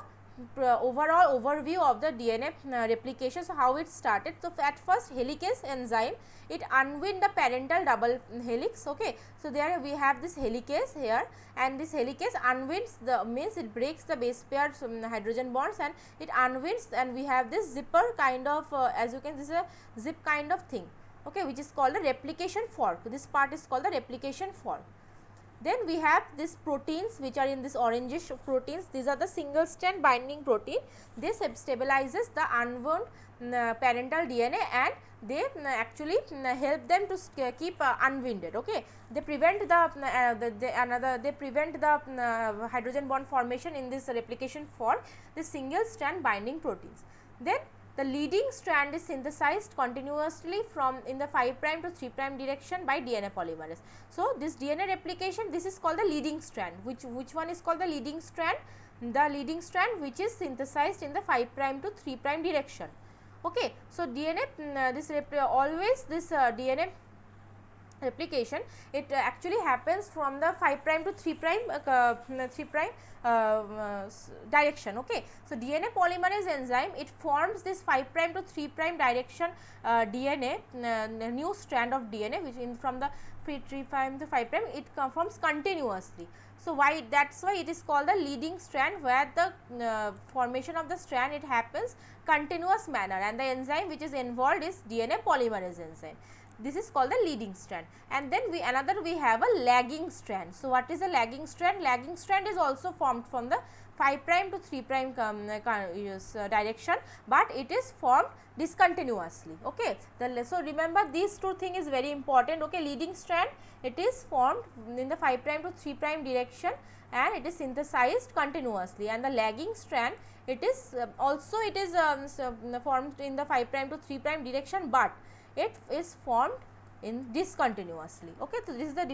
A: overall overview of the DNA replication. So, how it started? So, at first helicase enzyme, it unwind the parental double helix. Okay. So, there we have this helicase here, and this helicase unwinds the, means it breaks the base pair hydrogen bonds and it unwinds, and we have this zipper kind of as you can, this is a zip kind of thing, okay, which is called the replication fork. This part is called the replication fork. Then we have these proteins which are in this orangish proteins. These are the single strand binding protein. This stabilizes the unwound parental DNA, and they actually help them to keep unwinded. Okay, they prevent they prevent the hydrogen bond formation in this replication for the single strand binding proteins. Then the leading strand is synthesized continuously from in the 5 prime to 3 prime direction by DNA polymerase. So, this DNA replication, this is called the leading strand. Which one is called the leading strand? The leading strand which is synthesized in the 5 prime to 3 prime direction. Okay. So, DNA always this DNA replication, it actually happens from the 5 prime to 3 prime 3 prime direction. Okay. So, DNA polymerase enzyme, it forms this 5 prime to 3 prime direction DNA, new strand of DNA, which in from the 3 prime to 5 prime, it forms continuously. So, why, that is why it is called the leading strand, where the formation of the strand, it happens continuous manner, and the enzyme which is involved is DNA polymerase enzyme. This is called the leading strand. And then we have a lagging strand. So, what is a lagging strand? Lagging strand is also formed from the 5 prime to 3 prime direction, but it is formed discontinuously. Okay. So, remember these two things is very important. Okay. Leading strand, it is formed in the 5 prime to 3 prime direction, and it is synthesized continuously, and the lagging strand, it is also it is formed in the 5 prime to 3 prime direction, but it is formed in discontinuously. Okay. So, this is the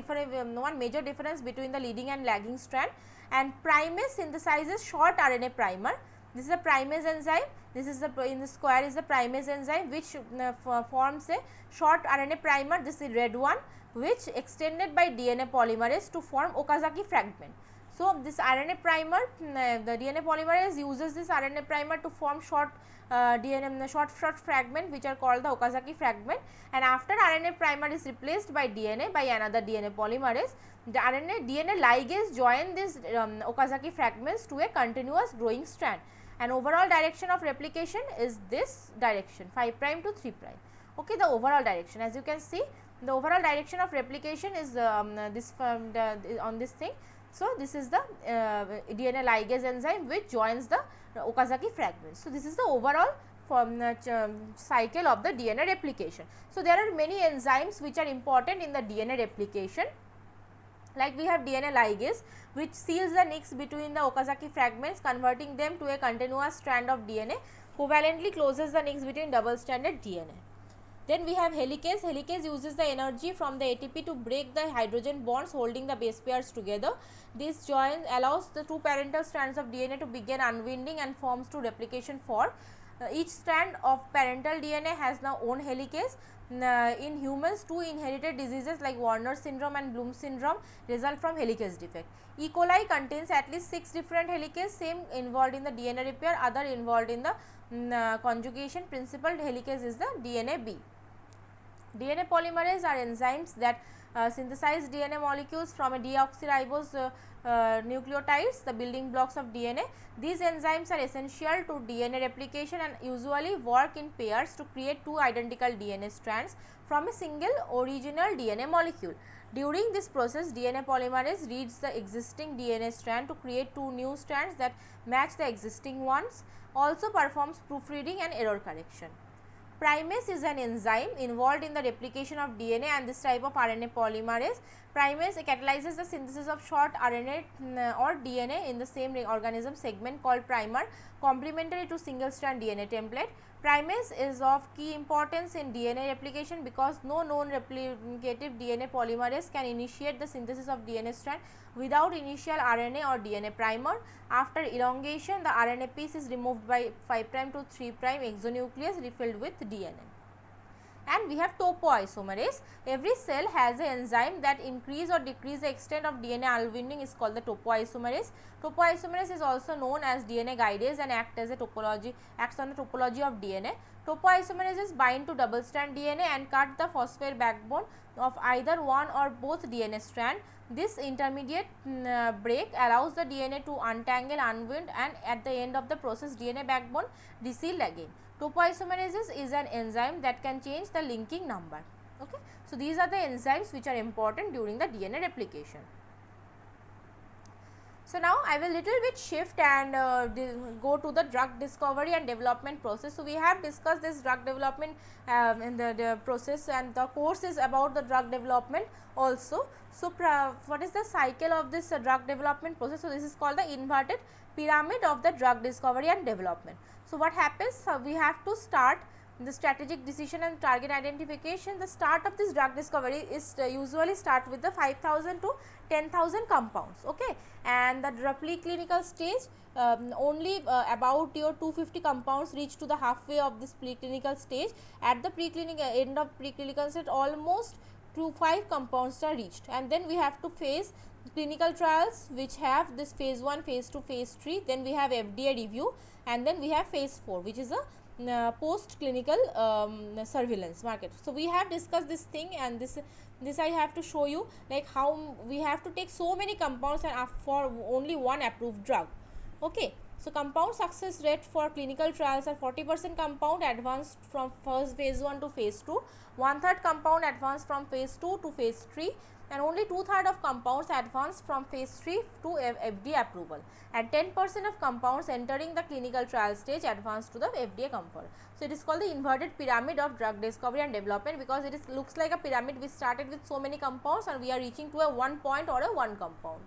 A: one major difference between the leading and lagging strand. And primase synthesizes short RNA primer. This is a primase enzyme. This is the, in the square is the primase enzyme, which forms a short RNA primer. This is red one, which extended by DNA polymerase to form Okazaki fragment. So, this RNA primer, the DNA polymerase uses this RNA primer to form short short fragment, which are called the Okazaki fragment, and after RNA primer is replaced by DNA by another DNA polymerase, the DNA ligase join these Okazaki fragments to a continuous growing strand, and overall direction of replication is this direction, 5 prime to 3 prime. Okay, the overall direction, as you can see, the overall direction of replication is this on this thing. So, this is the DNA ligase enzyme which joins the Okazaki fragments. So, this is the overall cycle of the DNA replication. So, there are many enzymes which are important in the DNA replication, like we have DNA ligase, which seals the nicks between the Okazaki fragments, converting them to a continuous strand of DNA, covalently closes the nicks between double stranded DNA. Then we have helicase. Helicase uses the energy from the ATP to break the hydrogen bonds holding the base pairs together. This join allows the two parental strands of DNA to begin unwinding and forms to replication for. Each strand of parental DNA has now own helicase. In humans, two inherited diseases like Werner syndrome and Bloom syndrome result from helicase defect. E. coli contains at least 6 different helicases, same involved in the DNA repair, other involved in the conjugation. Principal helicase is the DNA B. DNA polymerase are enzymes that synthesize DNA molecules from a deoxyribose nucleotides, the building blocks of DNA. These enzymes are essential to DNA replication and usually work in pairs to create two identical DNA strands from a single original DNA molecule. During this process, DNA polymerase reads the existing DNA strand to create two new strands that match the existing ones, also performs proofreading and error correction. Primase is an enzyme involved in the replication of DNA and this type of RNA polymerase. Primase catalyzes the synthesis of short RNA or DNA in the same organism segment called primer, complementary to single strand DNA template. Primase is of key importance in DNA replication because no known replicative DNA polymerase can initiate the synthesis of DNA strand without initial RNA or DNA primer. After elongation, the RNA piece is removed by 5 prime to 3 prime exonuclease refilled with DNA. And we have topoisomerase. Every cell has an enzyme that increase or decrease the extent of DNA unwinding is called the topoisomerase. Topoisomerase is also known as DNA guidase and acts on the topology of DNA. Topoisomerases bind to double strand DNA and cut the phosphate backbone of either one or both DNA strand. This intermediate break allows the DNA to untangle, unwind, and at the end of the process DNA backbone resealed again. Topoisomerases is an enzyme that can change the linking number. Okay. So, these are the enzymes which are important during the DNA replication. So, now I will little bit shift and go to the drug discovery and development process. So, we have discussed this drug development in the process, and the course is about the drug development also. So, what is the cycle of this drug development process? So, this is called the inverted pyramid of the drug discovery and development. So, what happens? We have to start the strategic decision and target identification. The start of this drug discovery is usually start with the 5,000 to 10,000 compounds. Okay. And the preclinical stage, only about your 250 compounds reach to the halfway of this preclinical stage. At the end of preclinical stage, almost to 5 compounds are reached, and then we have to face clinical trials which have this phase 1, phase 2, phase 3, then we have FDA review, and then we have phase 4, which is a post clinical surveillance market. So we have discussed this thing, and this I have to show you, like how we have to take so many compounds and for only one approved drug. Okay, so compound success rate for clinical trials are 40% compound advanced from first phase 1 to phase 2, 1/3 compound advanced from phase 2 to phase 3, and only 2/3 of compounds advanced from phase 3 to FDA approval, and 10% of compounds entering the clinical trial stage advanced to the FDA comfort. So it is called the inverted pyramid of drug discovery and development, because it looks like a pyramid. We started with so many compounds and we are reaching to a one point or a one compound.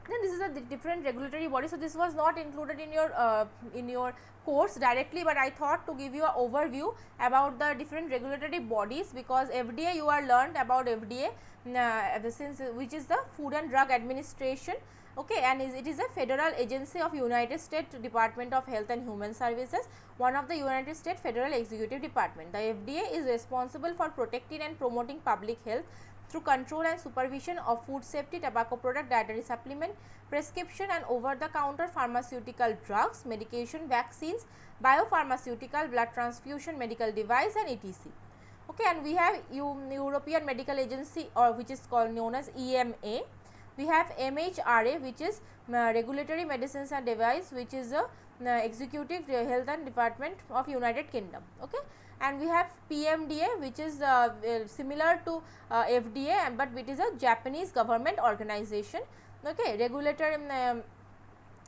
A: Then this is a different regulatory body. So this was not included in your course directly, but I thought to give you an overview about the different regulatory bodies, because FDA, you are learned about FDA since which is the Food and Drug Administration. Okay, and it is a federal agency of United States Department of Health and Human Services, one of the United States Federal Executive Department. The FDA is responsible for protecting and promoting public health through control and supervision of food safety, tobacco product, dietary supplement, prescription and over-the-counter pharmaceutical drugs, medication, vaccines, biopharmaceutical, blood transfusion, medical device and etc. Okay, and we have European Medical Agency, or which is called known as EMA. We have MHRA, which is Regulatory Medicines and Device, which is a Executive Health and Department of United Kingdom. Okay, and we have PMDA, which is similar to FDA, but it is a Japanese government organization. Okay, regulator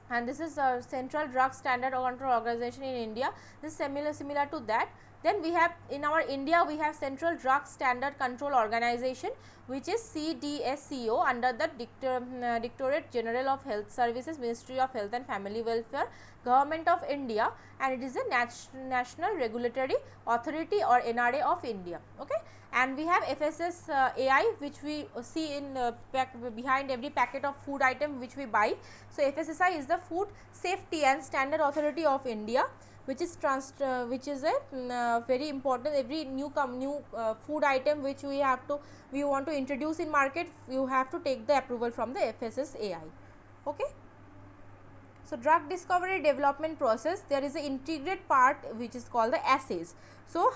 A: and this is Central Drug Standard Control Organization in India. This is similar to that. Then we have in our India, we have Central Drug Standard Control Organization, which is CDSCO under the Directorate General of Health Services, Ministry of Health and Family Welfare, Government of India, and it is a National Regulatory Authority or NRA of India. Okay, and we have FSSAI, which we see in behind every packet of food item which we buy. So FSSAI is the Food Safety and Standard Authority of India, which is a very important. Every new food item which we want to introduce in market, you have to take the approval from the FSSAI. Okay. So drug discovery development process, there is an integrated part which is called the assays. So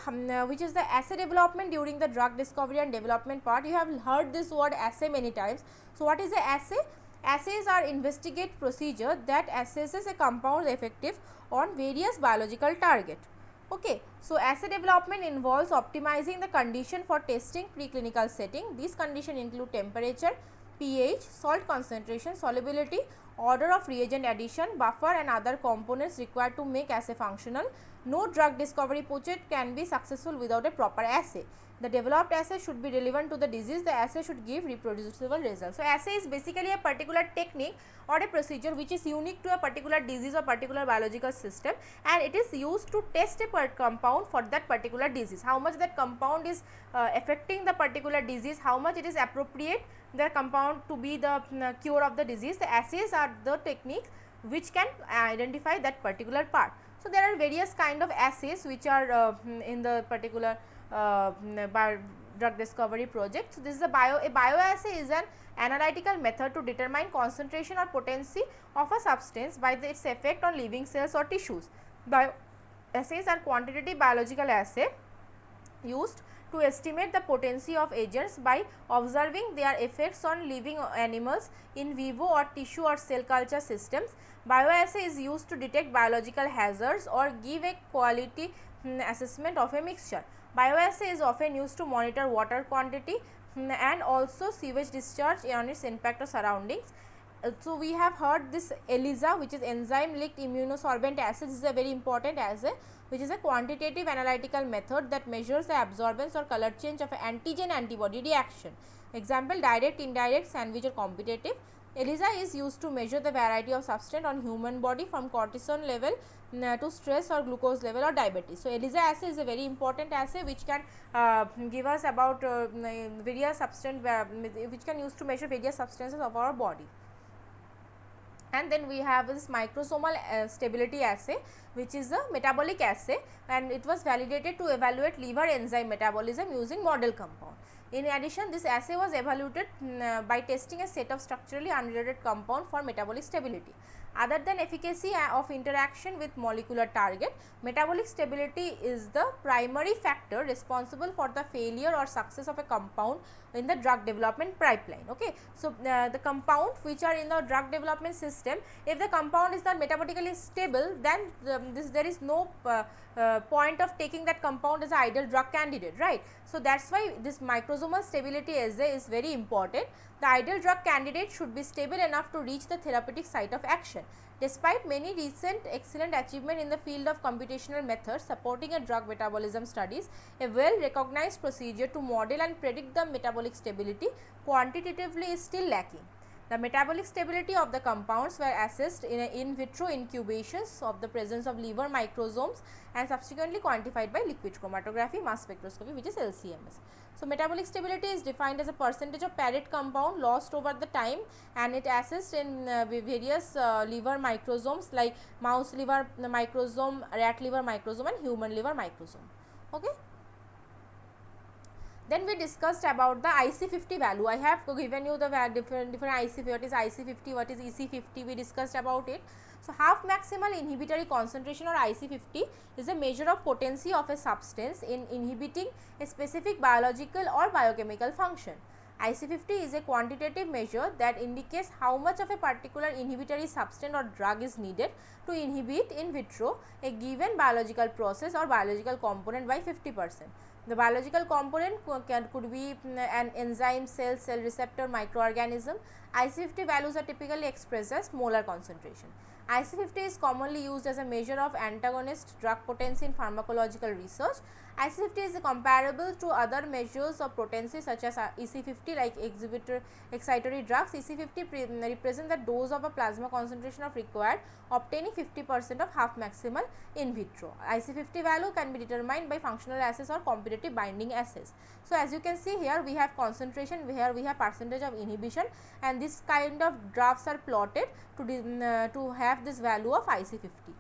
A: which is the assay development during the drug discovery and development part. You have heard this word assay many times. So what is the assay? Assays are investigate procedure that assesses a compound's effective on various biological target. Okay, so assay development involves optimizing the condition for testing preclinical setting. These conditions include temperature, pH, salt concentration, solubility, order of reagent addition, buffer and other components required to make assay functional. No drug discovery project can be successful without a proper assay. The developed assay should be relevant to the disease. The assay should give reproducible results. So assay is basically a particular technique or a procedure which is unique to a particular disease or particular biological system, and it is used to test a compound for that particular disease. How much that compound is affecting the particular disease, how much it is appropriate the compound to be the cure of the disease. The assays are the techniques which can identify that particular part. So there are various kind of assays which are in the particular drug discovery project. So this is a bioassay is an analytical method to determine concentration or potency of a substance by its effect on living cells or tissues. Bioassays are quantitative biological assay used to estimate the potency of agents by observing their effects on living animals in vivo or tissue or cell culture systems. Bioassay is used to detect biological hazards or give a quality assessment of a mixture. Bioassay is often used to monitor water quantity and also sewage discharge on its impact on surroundings. So we have heard this ELISA, which is enzyme linked immunosorbent assay. This is a very important assay, which is a quantitative analytical method that measures the absorbance or color change of an antigen antibody reaction. Example: direct, indirect, sandwich or competitive. ELISA is used to measure the variety of substance on human body from cortisol level to stress or glucose level or diabetes. So ELISA assay is a very important assay which can give us about various substance which can use to measure various substances of our body. And then we have this microsomal stability assay, which is a metabolic assay, and it was validated to evaluate liver enzyme metabolism using model compound. In addition, this assay was evaluated by testing a set of structurally unrelated compound for metabolic stability. Other than efficacy of interaction with molecular target, metabolic stability is the primary factor responsible for the failure or success of a compound in the drug development pipeline. Okay. So, the compound which are in the drug development system, if the compound is not metabolically stable, then there is no point of taking that compound as an ideal drug candidate, right. So, that is why this microsomal stability assay is very important. The ideal drug candidate should be stable enough to reach the therapeutic site of action. Despite many recent excellent achievement in the field of computational methods supporting a drug metabolism studies, a well recognized procedure to model and predict the metabolic stability quantitatively is still lacking. The metabolic stability of the compounds were assessed in in vitro incubations of the presence of liver microsomes and subsequently quantified by liquid chromatography mass spectroscopy, which is LCMS. So, metabolic stability is defined as a percentage of parent compound lost over the time, and it assessed in various liver microsomes like mouse liver microsome, rat liver microsome and human liver microsome. Okay. Then we discussed about the IC50 value. I have given you the different IC, what is IC50, what is EC50, we discussed about it. So, half maximal inhibitory concentration or IC50 is a measure of potency of a substance in inhibiting a specific biological or biochemical function. IC50 is a quantitative measure that indicates how much of a particular inhibitory substance or drug is needed to inhibit in vitro a given biological process or biological component by 50%. The biological component could be an enzyme, cell receptor, microorganism. IC50 values are typically expressed as molar concentration. IC50 is commonly used as a measure of antagonist drug potency in pharmacological research. IC50 is comparable to other measures of potency such as EC50 like excitatory drugs. EC50 represents the dose of a plasma concentration of required obtaining 50% of half maximal in vitro. IC50 value can be determined by functional assays or competitive binding assays. So, as you can see here, we have concentration, here we have percentage of inhibition, and this kind of graphs are plotted to have this value of IC50.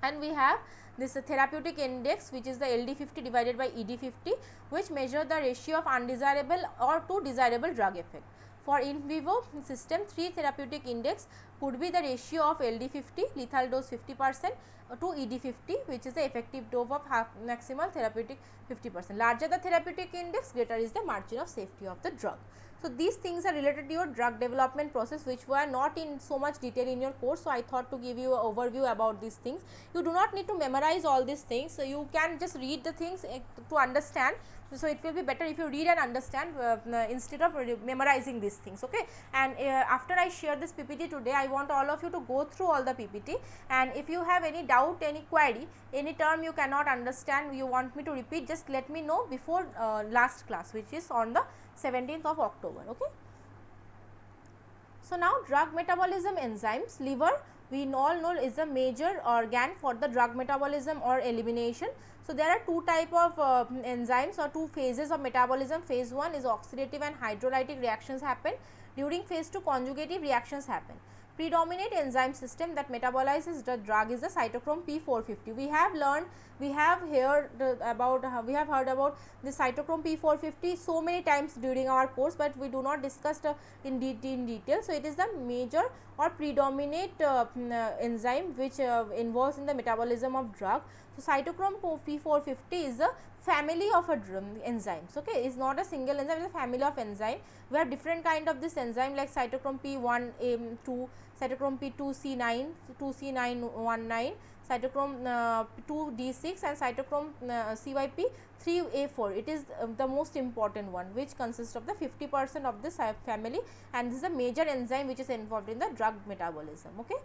A: And we have this therapeutic index, which is the LD50 divided by ED50, which measure the ratio of undesirable or to desirable drug effect. For in vivo system, 3 therapeutic index could be the ratio of LD50, lethal dose 50%, to ED50, which is the effective dose of half maximal therapeutic 50%. Larger the therapeutic index, greater is the margin of safety of the drug. So, these things are related to your drug development process, which were not in so much detail in your course. So, I thought to give you an overview about these things. You do not need to memorize all these things. So, you can just read the things to understand. So, it will be better if you read and understand instead of memorizing these things. Okay. And after I share this PPT today, I want all of you to go through all the PPT, and if you have any doubt, any query, any term you cannot understand, you want me to repeat, just let me know before last class, which is on the 17th of October. Okay. So, now drug metabolism enzymes. Liver, we all know, is a major organ for the drug metabolism or elimination. So, there are two type of enzymes or two phases of metabolism. Phase 1 is oxidative and hydrolytic reactions happen. During phase 2, conjugative reactions happen. Predominant enzyme system that metabolizes the drug is the cytochrome P450. We have learned, we have heard about the cytochrome P450 so many times during our course, but we do not discuss in detail. So, it is the major or predominant enzyme which involves in the metabolism of drug. So, cytochrome P450 is a family of enzymes. Okay, it is not a single enzyme, it is a family of enzyme. We have different kind of this enzyme like cytochrome P1A2, cytochrome P2C9, 2C919, cytochrome 2D6 and cytochrome CYP3A4. It is the most important one, which consists of the 50% of this family, and this is a major enzyme which is involved in the drug metabolism. Okay.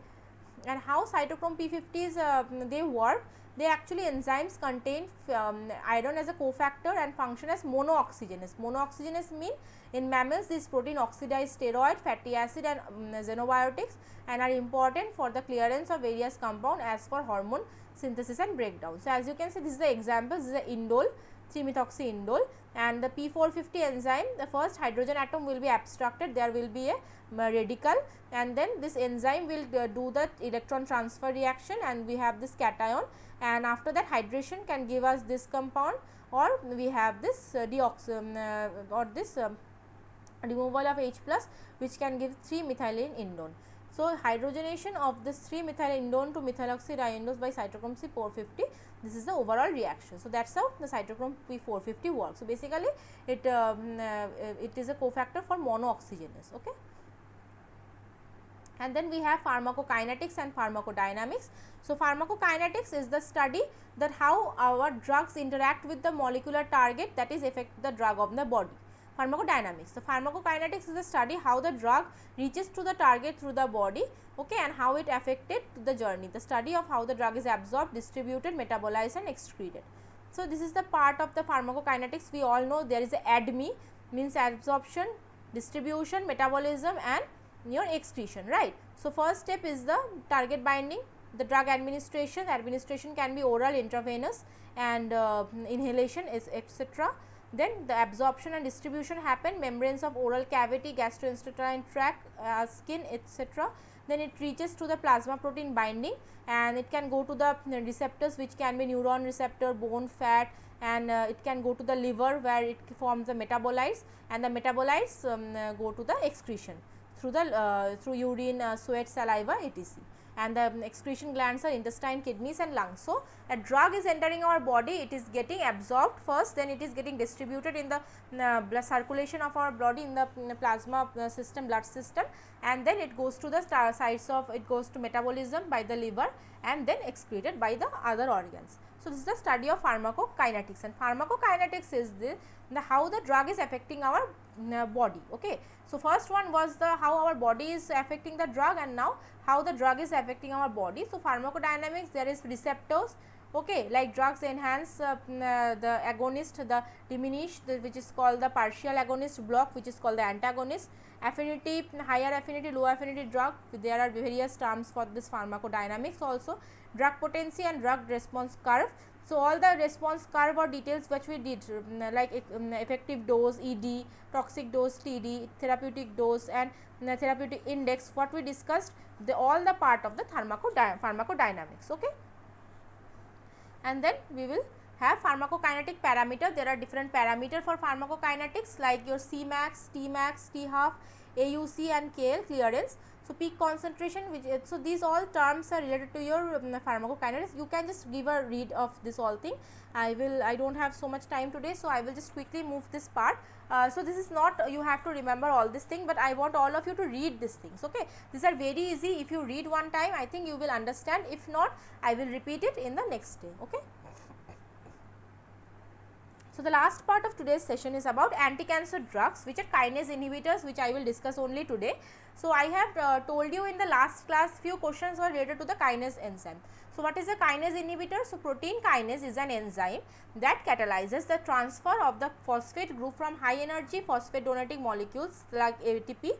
A: And how cytochrome P50s they work? They actually enzymes contain iron as a cofactor and function as monooxygenase. Monooxygenase mean in mammals this protein oxidize steroid, fatty acid and xenobiotics, and are important for the clearance of various compound as for hormone synthesis and breakdown. So, as you can see, this is the example, this is the indole, 3-methoxyindole, and the P450 enzyme, the first hydrogen atom will be abstracted, there will be a radical, and then this enzyme will do the electron transfer reaction, and we have this cation, and after that hydration can give us this compound, or we have this removal of H plus, which can give 3-methylene-indole. So, hydrogenation of this 3-methylene-indole to methyloxyriindose by cytochrome C450, this is the overall reaction. So, that is how the cytochrome P450 works. So, basically it is a cofactor for monooxygenase. Okay. And then we have pharmacokinetics and pharmacodynamics. So, pharmacokinetics is the study that how our drugs interact with the molecular target, that is affect the drug of the body. Pharmacodynamics. So, pharmacokinetics is the study how the drug reaches to the target through the body, okay, and how it affected the journey, the study of how the drug is absorbed, distributed, metabolized and excreted. So, this is the part of the pharmacokinetics. We all know there is a ADME, means absorption, distribution, metabolism and your excretion, right. So, first step is the target binding, the drug administration can be oral, intravenous and inhalation is etc. Then the absorption and distribution happen, membranes of oral cavity, gastrointestinal tract, skin etc. Then it reaches to the plasma protein binding, and it can go to the receptors, which can be neuron receptor, bone, fat, and it can go to the liver where it forms the metabolites, and the metabolites go to the excretion through the through urine, sweat, saliva etc. And the excretion glands are intestine, kidneys and lungs. So, a drug is entering our body, it is getting absorbed first, then it is getting distributed in the blood circulation of our body, in the plasma system, blood system, and then it goes to the sites of, it goes to metabolism by the liver and then excreted by the other organs. So, this is the study of pharmacokinetics, and pharmacokinetics is the how the drug is affecting our body. Okay. So, first one was the how our body is affecting the drug, and now how the drug is affecting our body. So, pharmacodynamics, there is receptors, okay, like drugs enhance the agonist, the diminish, which is called the partial agonist, block, which is called the antagonist, affinity, higher affinity, low affinity drug, there are various terms for this pharmacodynamics also, drug potency and drug response curve. So, all the response curve or details which we did like effective dose ED, toxic dose TD, therapeutic dose and therapeutic index, what we discussed, all the part of the pharmacodynamics. Okay. And then we will have pharmacokinetic parameter. There are different parameter for pharmacokinetics like your Cmax, Tmax, T half, AUC and KL clearance. So, peak concentration, which so these all terms are related to your pharmacokinetics. You can just give a read of this all thing. I do not have so much time today, so I will just quickly move this part. So, this is not you have to remember all this thing, but I want all of you to read these things. Okay, these are very easy. If you read one time, I think you will understand. If not, I will repeat it in the next day. Okay. So, the last part of today's session is about anti-cancer drugs, which are kinase inhibitors, which I will discuss only today. So, I have told you in the last class few questions were related to the kinase enzyme. So, what is a kinase inhibitor? So, protein kinase is an enzyme that catalyzes the transfer of the phosphate group from high energy phosphate donating molecules like ATP,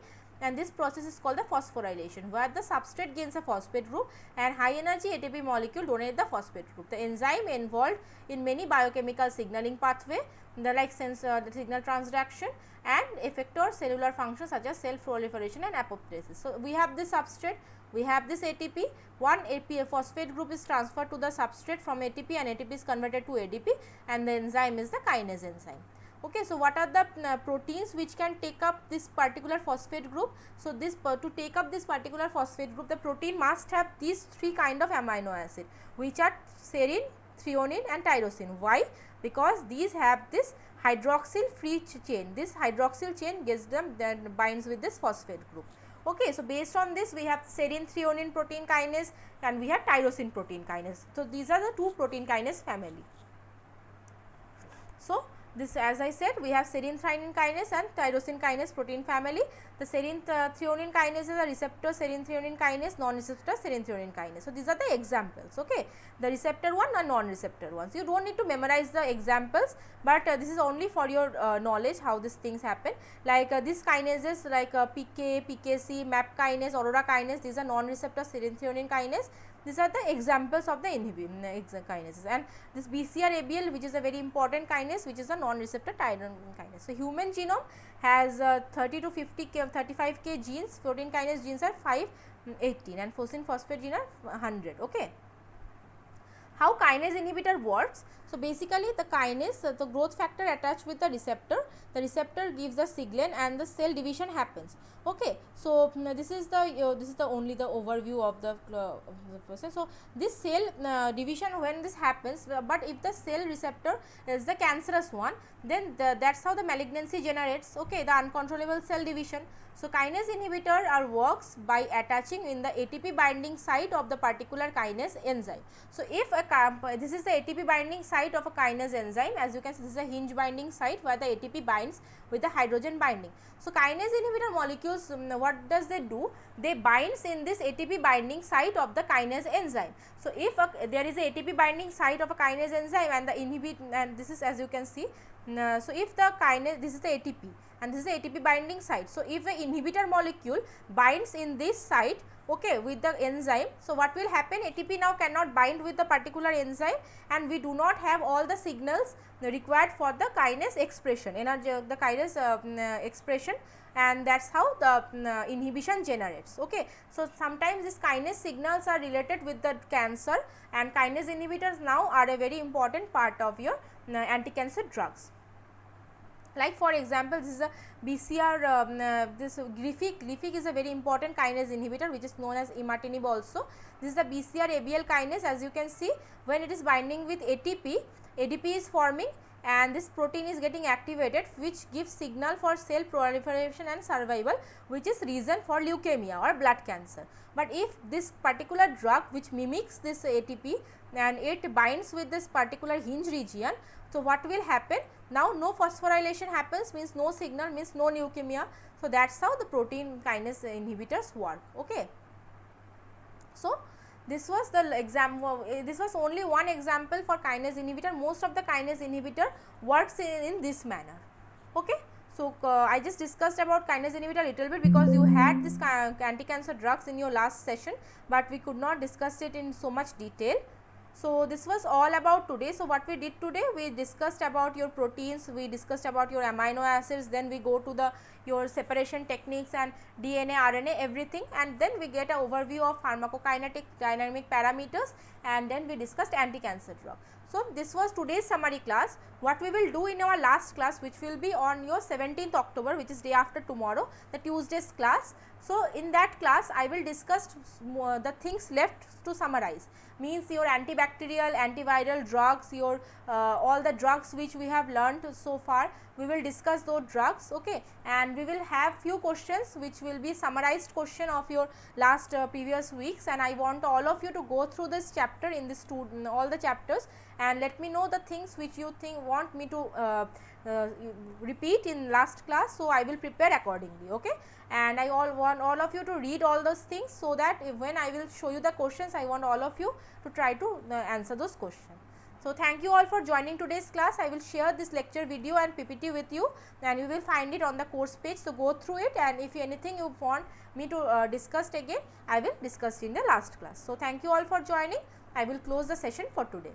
A: and this process is called the phosphorylation, where the substrate gains a phosphate group and high energy ATP molecule donate the phosphate group. The enzyme involved in many biochemical signaling pathway, like the signal transduction and effector cellular functions such as cell proliferation and apoptosis. So, we have this substrate, we have this ATP, one phosphate group is transferred to the substrate from ATP and ATP is converted to ADP, and the enzyme is the kinase enzyme. Okay, so, what are the proteins which can take up this particular phosphate group? So, this to take up this particular phosphate group, the protein must have these three kind of amino acid, which are serine, threonine and tyrosine. Why? Because these have this hydroxyl free chain. This hydroxyl chain gets them, then binds with this phosphate group. Okay, so, based on this we have serine threonine protein kinase and we have tyrosine protein kinase. So, these are the two protein kinase family. So, this, as I said, we have serine threonine kinase and tyrosine kinase protein family. The serine threonine kinase is a receptor serine threonine kinase, non-receptor serine threonine kinase. So, these are the examples. Okay, the receptor one and non-receptor ones. You do not need to memorize the examples, but this is only for your knowledge how these things happen. Like these kinases like PK, PKC, MAP kinase, Aurora kinase, these are non-receptor serine threonine kinase. These are the examples of the kinases. And this BCR-ABL, which is a very important kinase, which is a non-receptor tyrosine kinase. So, human genome has 30 to 35k genes, protein kinase genes are 518 and phosphine phosphate gene are 100. Okay. How kinase inhibitor works? So, basically the kinase, the growth factor attached with the receptor gives the signal and the cell division happens. Okay. So, this is the only the overview of the process. So, this cell division, when this happens, but if the cell receptor is the cancerous one, then that's how the malignancy generates. Okay, the uncontrollable cell division. So, kinase inhibitor works by attaching in the ATP binding site of the particular kinase enzyme. So, if this is the ATP binding site of a kinase enzyme, as you can see, this is a hinge binding site where the ATP binds with the hydrogen binding. So, kinase inhibitor molecules, what does they do? They binds in this ATP binding site of the kinase enzyme. So, if there is a ATP binding site of a kinase enzyme and and this is, as you can see, so if the kinase, this is the ATP and this is the ATP binding site. So, if a inhibitor molecule binds in this site, okay, with the enzyme, so what will happen? ATP now cannot bind with the particular enzyme and we do not have all the signals required for the kinase expression, the kinase expression, and that is how the inhibition generates. Okay. So, sometimes these kinase signals are related with the cancer, and kinase inhibitors now are a very important part of your anti-cancer drugs. Like for example, this is a BCR, this Griffith is a very important kinase inhibitor which is known as imatinib also. This is the BCR-ABL kinase. As you can see, when it is binding with ATP, ADP is forming and this protein is getting activated, which gives signal for cell proliferation and survival, which is reason for leukemia or blood cancer. But if this particular drug which mimics this ATP and it binds with this particular hinge region, so what will happen? Now no phosphorylation happens, means no signal, means no leukemia. So, that is how the protein kinase inhibitors work. Okay. So, this was the example, this was only one example for kinase inhibitor. Most of the kinase inhibitor works in this manner. Okay. So, I just discussed about kinase inhibitor a little bit because you had this anti-cancer drugs in your last session, but we could not discuss it in so much detail. So, this was all about today. So, what we did today, we discussed about your proteins, we discussed about your amino acids, then we go to your separation techniques and DNA, RNA, everything, and then we get an overview of pharmacokinetic dynamic parameters, and then we discussed anti-cancer drug. So, this was today's summary class. What we will do in our last class, which will be on your 17th October, which is day after tomorrow, the Tuesday's class. So, in that class, I will discuss the things left to summarize, means your antibacterial, antiviral drugs, your all the drugs which we have learned so far, we will discuss those drugs. Okay, and we will have few questions which will be summarized question of your last previous weeks, and I want all of you to go through this chapter in this all the chapters and let me know the things which you want me to repeat in last class. So, I will prepare accordingly. Okay, and I want all of you to read all those things, so that when I will show you the questions, I want all of you to try to answer those questions. So, thank you all for joining today's class. I will share this lecture video and PPT with you, and you will find it on the course page. So, go through it, and if anything you want me to discuss again, I will discuss in the last class. So, thank you all for joining. I will close the session for today.